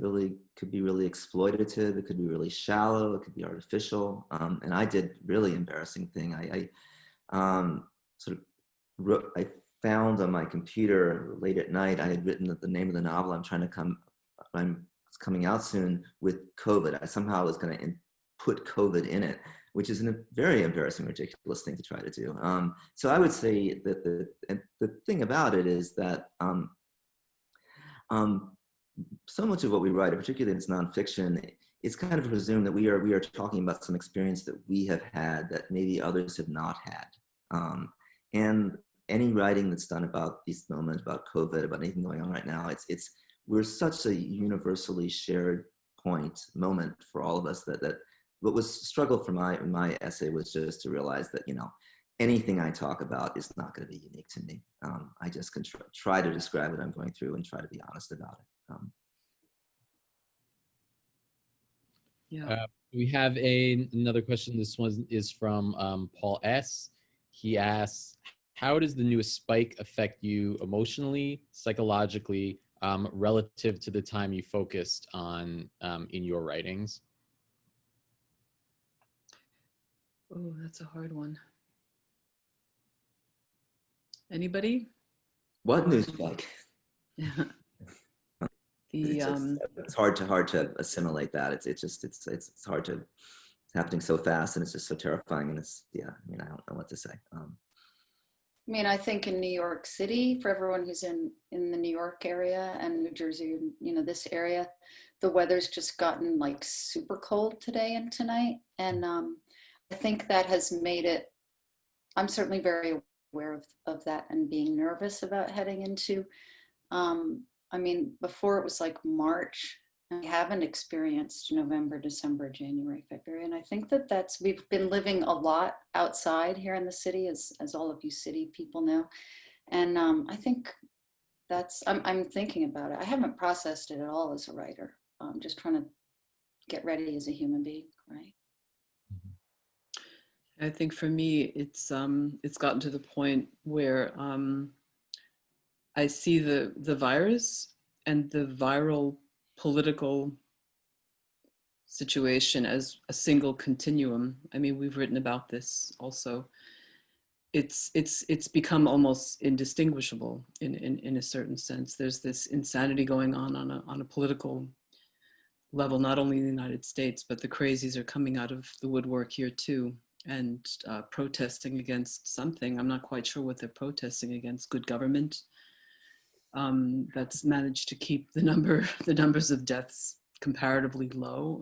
could be really exploitative, it could be really shallow, it could be artificial. And I did really embarrassing thing. I found on my computer late at night, I had written the name of the novel it's coming out soon with COVID. I somehow was going to put COVID in it, which is a very embarrassing, ridiculous thing to try to do. So I would say that the thing about it is that so much of what we write, particularly in its nonfiction, is kind of presumed that we are talking about some experience that we have had that maybe others have not had. And any writing that's done about these moments, about COVID, about anything going on right now, we're such a universally shared moment for all of us that what was struggle for my essay was just to realize that, anything I talk about is not going to be unique to me. I just can try to describe what I'm going through and try to be honest about it. We have another question. This one is from Paul S. He asks, how does the newest spike affect you emotionally, psychologically, relative to the time you focused on in your writings? Oh, that's a hard one. Anybody? What news spike? It's hard to assimilate that. It's hard to. It's happening so fast, and it's just so terrifying. And I don't know what to say. I think in New York City, for everyone who's in the New York area and New Jersey, this area, the weather's just gotten like super cold today and tonight. And I think that has made it, I'm certainly very aware of that and being nervous about heading into, before it was like March I haven't experienced November, December, January, February. And I think that we've been living a lot outside here in the city, as all of you city people know. And I think I'm thinking about it. I haven't processed it at all as a writer. I'm just trying to get ready as a human being, right? I think for me, it's gotten to the point where I see the virus and the viral political situation as a single continuum. I mean, we've written about this also. It's become almost indistinguishable in a certain sense. There's this insanity going on a political level, not only in the United States, but the crazies are coming out of the woodwork here too, and protesting against something. I'm not quite sure what they're protesting against. Good government that's managed to keep the numbers of deaths comparatively low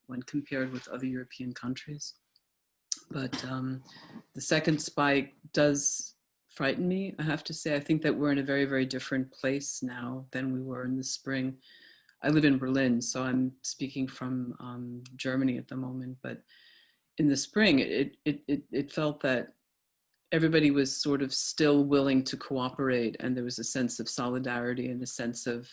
when compared with other European countries. But the second spike does frighten me, I have to say. I think that we're in a very, very different place now than we were in the spring. I live in Berlin, so I'm speaking from Germany at the moment. But in the spring, it felt that everybody was sort of still willing to cooperate, and there was a sense of solidarity and a sense of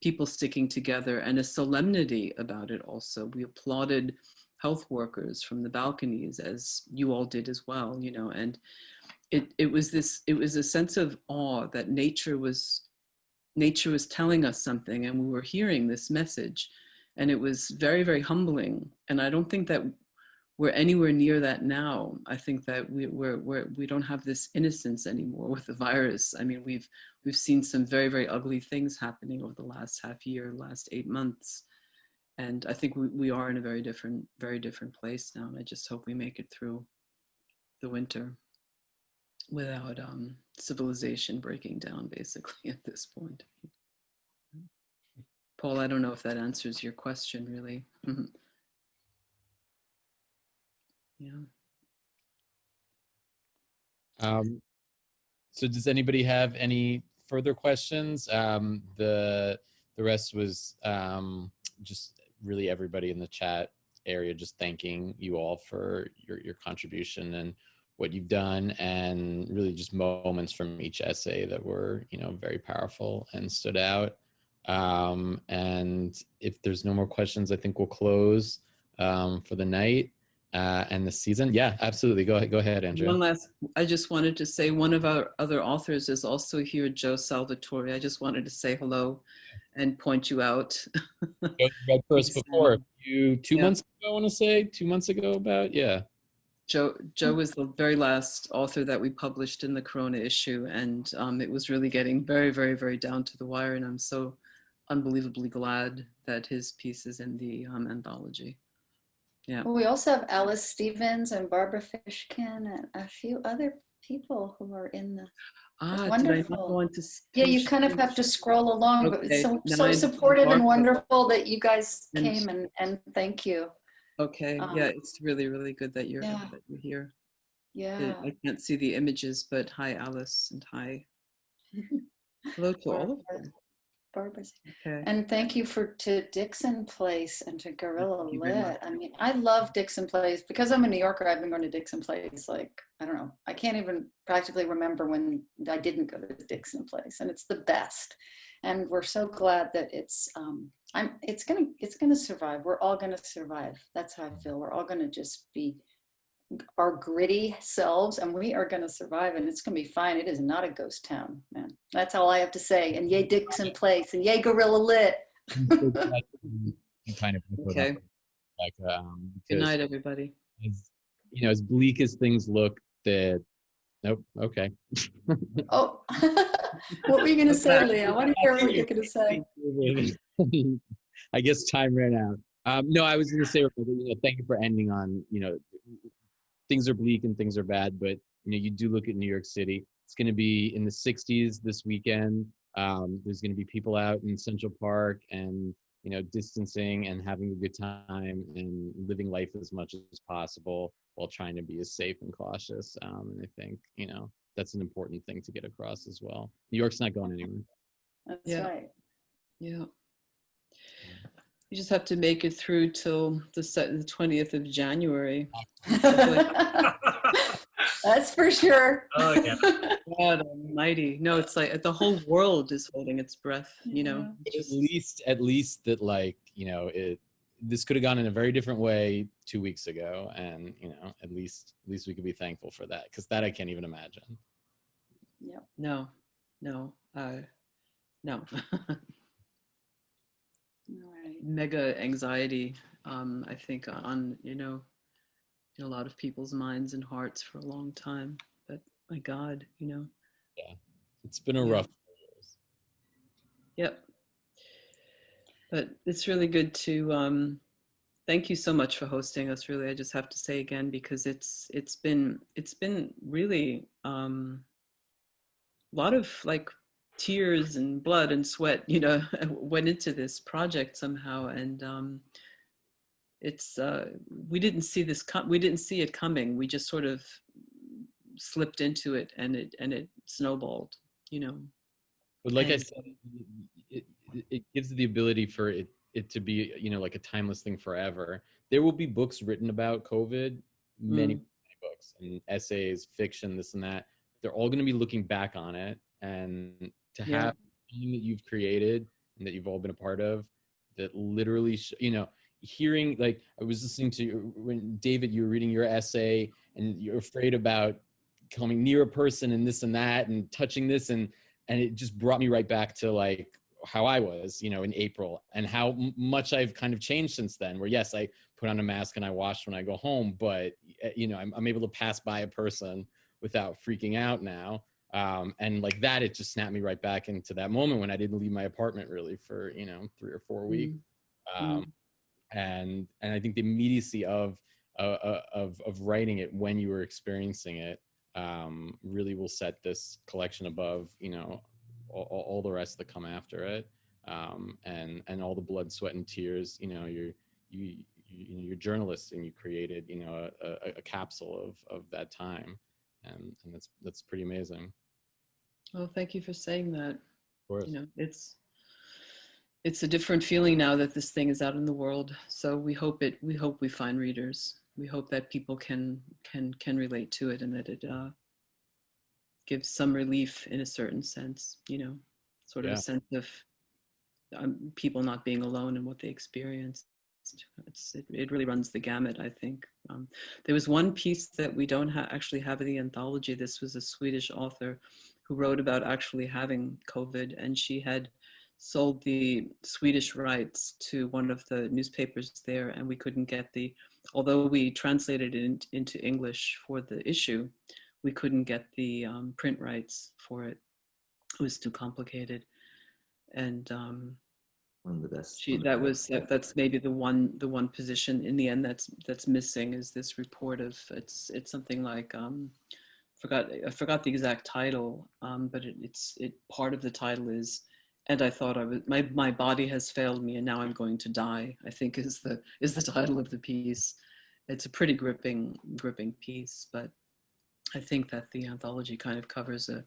people sticking together and a solemnity about it also. We applauded health workers from the balconies, as you all did as well, you know, and it was a sense of awe that nature was telling us something, and we were hearing this message, and it was very, very humbling. And I don't think that we're anywhere near that now. I think that we don't have this innocence anymore with the virus. I mean, we've seen some very, very ugly things happening over the last half year, last 8 months. And I think we are in a very different place now. And I just hope we make it through the winter without civilization breaking down, basically, at this point. Paul, I don't know if that answers your question, really. Yeah. So does anybody have any further questions? The rest was just really everybody in the chat area just thanking you all for your contribution and what you've done, and really just moments from each essay that were, you know, very powerful and stood out. And if there's no more questions, I think we'll close for the night and the season. Yeah, absolutely. Go ahead, Andrea. I just wanted to say one of our other authors is also here, Joe Salvatore. I just wanted to say hello and point you out. You read for us before. Two months ago, I want to say, 2 months ago about, yeah. Joe was the very last author that we published in the Corona issue, and it was really getting very, very, very down to the wire, and I'm so unbelievably glad that his piece is in the anthology. Yeah. Well, we also have Alice Stevens and Barbara Fishkin and a few other people who are in the wonderful. Yeah, you kind of have to scroll along, but it's so supportive and wonderful that you guys came, and thank you. Okay, yeah, it's really, really good that you're here. Yeah. I can't see the images, but hi, Alice, and hi. Hello to all of you. Barbara's. Okay. And thank you to Dixon Place and to Guerrilla Lit. I mean, I love Dixon Place. Because I'm a New Yorker, I've been going to Dixon Place, like, I don't know, I can't even practically remember when I didn't go to Dixon Place, and it's the best. And we're so glad that it's gonna survive. We're all gonna survive. That's how I feel. We're all gonna just be our gritty selves, and we are going to survive, and it's going to be fine. It is not a ghost town, man. That's all I have to say. And yay Dixon Place, and yay Guerrilla Lit. Kind of okay. Like, good night, everybody. As bleak as things look, that nope. Okay. Oh, what were you going to say, Lee? I want to hear what you're going to say. I guess time ran out. No, I was going to say, thank you for ending on, things are bleak and things are bad, but you do look at New York City. It's going to be in the 60s this weekend. There's going to be people out in Central Park and distancing and having a good time and living life as much as possible while trying to be as safe and cautious. And I think that's an important thing to get across as well. New York's not going anywhere. That's right. Yeah. You just have to make it through till the 20th of January. That's for sure. Oh, yeah. God almighty. No, it's like the whole world is holding its breath, you know. At least that, like, you know, this could have gone in a very different way 2 weeks ago. And, you know, at least we could be thankful for that, because that I can't even imagine. Yeah. No. All right. Mega anxiety, I think, on, you know, in a lot of people's minds and hearts for a long time. But my God, you know. Yeah. It's been a rough 4 years. Yep. But it's really good to thank you so much for hosting us. Really, I just have to say again, because it's been really a lot of like tears and blood and sweat, you know, went into this project somehow, and it's we didn't see it coming. We just sort of slipped into it, and it snowballed, you know. But like I said, it gives the ability for it to be, you know, like a timeless thing forever. There will be books written about COVID, many books and essays, fiction, this and that. They're all going to be looking back on it, and to have something that you've created and that you've all been a part of, that literally, you know, hearing, like, I was listening to when David, you were reading your essay, and you're afraid about coming near a person and this and that and touching this, and it just brought me right back to like how I was, you know, in April, and how much I've kind of changed since then, where yes, I put on a mask and I wash when I go home, but you know, I'm able to pass by a person without freaking out now. And like that, it just snapped me right back into that moment when I didn't leave my apartment really for, you know, 3 or 4 weeks. And I think the immediacy of writing it when you were experiencing it really will set this collection above, you know, all the rest that come after it, and all the blood, sweat, and tears. You know, you're journalists, and you created, you know, a capsule of that time, and that's pretty amazing. Well, thank you for saying that. Of course. You know, it's a different feeling now that this thing is out in the world. So we hope we find readers. We hope that people can relate to it, and that it gives some relief in a certain sense, you know, sort of a sense of people not being alone in what they experienced. It really runs the gamut, I think. There was one piece that we don't actually have in the anthology. This was a Swedish author who wrote about actually having COVID, and she had sold the Swedish rights to one of the newspapers there, and we couldn't get although we translated it into English for the issue, we couldn't get the print rights for it. It was too complicated. And one of the best. That's maybe the one position in the end that's missing, is this report of it's something like I forgot the exact title, but it's part of the title is, and I thought my body has failed me and now I'm going to die, I think is the title of the piece. It's a pretty gripping piece, but I think that the anthology kind of covers a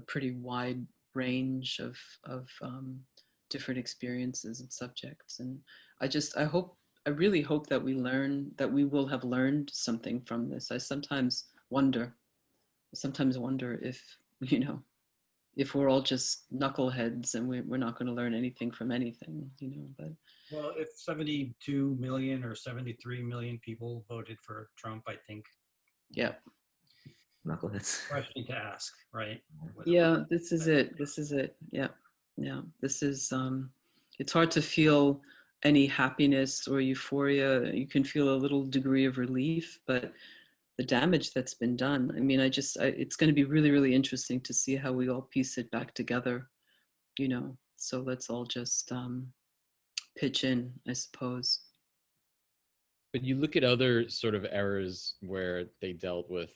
pretty wide range of different experiences and subjects. And I really hope that we will have learned something from this. I sometimes wonder if, you know, if we're all just knuckleheads and we're not going to learn anything from anything, you know. But well, if 72 million or 73 million people voted for Trump, I think. Yeah. Knuckleheads. Question to ask, right? Yeah, this is it. Yeah. This is it's hard to feel any happiness or euphoria. You can feel a little degree of relief, but the damage that's been done, I mean, it's going to be really, really interesting to see how we all piece it back together, you know. So let's all just pitch in, I suppose. But you look at other sort of eras where they dealt with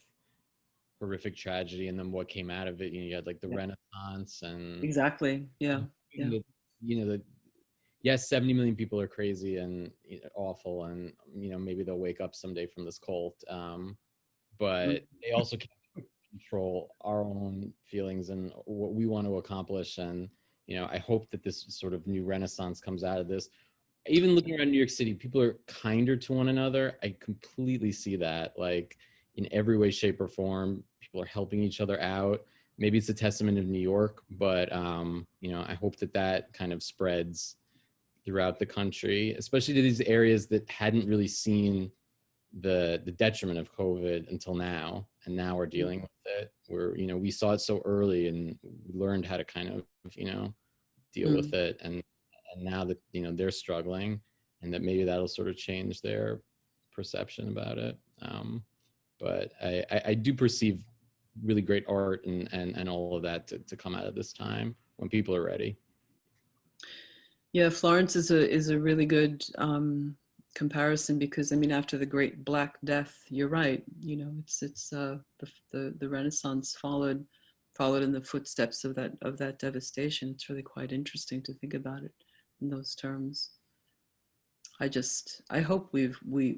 horrific tragedy, and then what came out of it. You know, you had like the Renaissance, and exactly, yeah. You know, yes, 70 million people are crazy and, you know, awful, and, you know, maybe they'll wake up someday from this cult, but they also can't control our own feelings and what we want to accomplish. And, you know, I hope that this sort of new renaissance comes out of this. even looking around New York City, people are kinder to one another. I completely see that, like in every way, shape, or form. People are helping each other out. Maybe it's a testament of New York, but you know, I hope that that kind of spreads throughout the country, especially to these areas that hadn't really seen the detriment of COVID until now, and now we're dealing with it. We're, you know, we saw it so early and we learned how to kind of, you know, deal with it, and now that, you know, they're struggling, and that maybe that'll sort of change their perception about it. But I do perceive really great art and all of that to come out of this time when people are ready. Yeah, Florence is a really good comparison, because I mean, after the Great Black Death, you're right. You know, it's the Renaissance followed in the footsteps of that devastation. It's really quite interesting to think about it in those terms. I hope we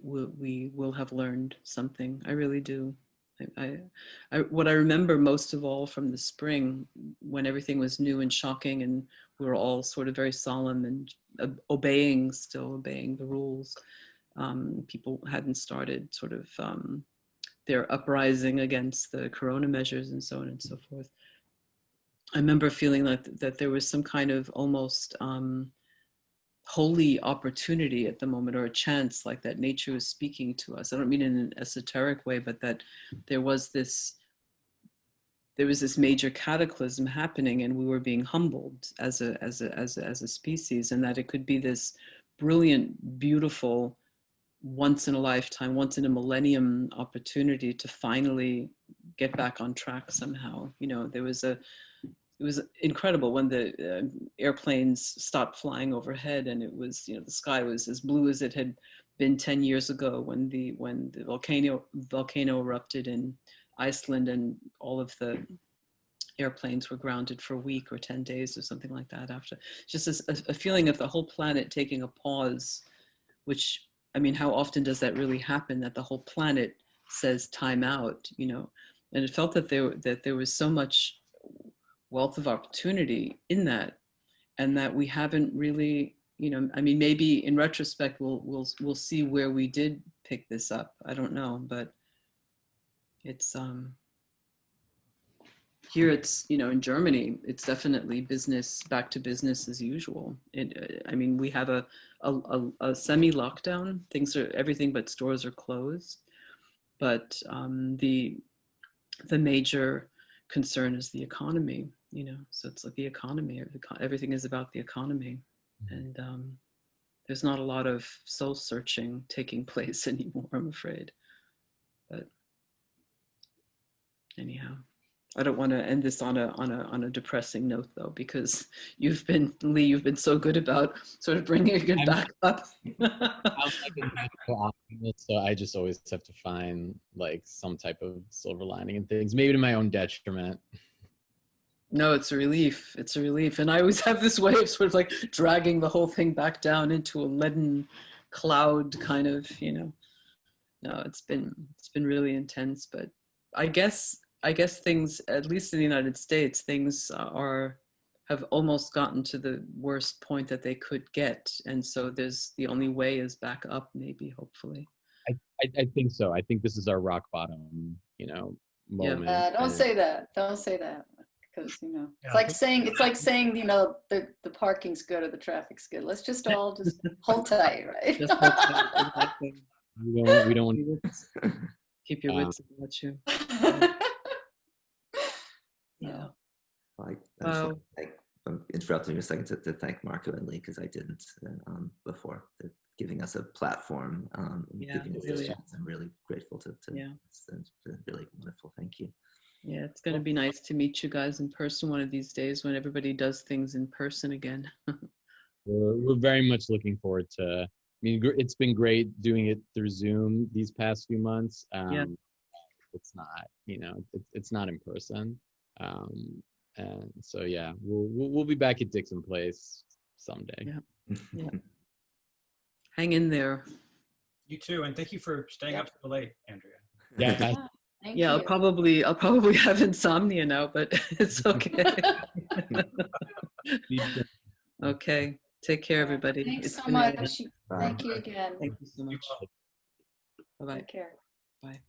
will have learned something. I really do. What I remember most of all from the spring, when everything was new and shocking, and we were all sort of very solemn and still obeying the rules. People hadn't started sort of their uprising against the Corona measures and so on and so forth. I remember feeling that there was some kind of almost holy opportunity at the moment, or a chance, like that nature was speaking to us. I don't mean in an esoteric way, but that there was this major cataclysm happening, and we were being humbled as a species, and that it could be this brilliant, beautiful, once in a lifetime, once in a millennium opportunity to finally get back on track somehow. You know, it was incredible when the airplanes stopped flying overhead, and it was, you know, the sky was as blue as it had been 10 years ago when the volcano erupted in Iceland, and all of the airplanes were grounded for a week or 10 days or something like that after. Just a feeling of the whole planet taking a pause, which, I mean, how often does that really happen, that the whole planet says time out, you know? And it felt that there was so much wealth of opportunity in that, and that we haven't really, you know, I mean, maybe in retrospect we'll see where we did pick this up. I don't know, but it's here it's, you know, in Germany, it's definitely back to business as usual. I mean, we have a semi-lockdown. Everything but stores are closed, but the major concern is the economy. You know, so it's like the economy, everything is about the economy. And there's not a lot of soul searching taking place anymore, I'm afraid. But anyhow, I don't want to end this on a depressing note, though, because Lee, you've been so good about sort of bringing it back up. I'm like a natural optimist, so I just always have to find like some type of silver lining in things, maybe to my own detriment. No, it's a relief. It's a relief. And I always have this way of sort of like dragging the whole thing back down into a leaden cloud kind of, you know. No, it's been really intense, but I guess things, at least in the United States, things have almost gotten to the worst point that they could get. And so the only way is back up, maybe, hopefully. I think so. I think this is our rock bottom, you know, moment. Yeah. Don't say that. Don't say that. Because, you know, it's like saying, you know, the parking's good or the traffic's good. Let's just all just hold tight, right? Just hold tight. Exactly. We don't want to keep your wits about you. Yeah. I'm interrupting you a second to thank Marco and Lee, because I didn't before, giving us a platform, giving us a chance. I'm really grateful to it's been really wonderful. Thank you. Yeah, it's going to be nice to meet you guys in person one of these days when everybody does things in person again. We're very much looking forward to, I mean, it's been great doing it through Zoom these past few months. It's not, you know, it's not in person. And so, yeah, we'll be back at Dixon Place someday. Yeah. Hang in there. You too, and thank you for staying up so late, Andrea. Yeah. Thank you. I'll probably have insomnia now, but it's okay. Okay. Take care, everybody. Thanks It's so been much. nice. Thank you again. Thank you so much. Bye-bye. Take care. Bye.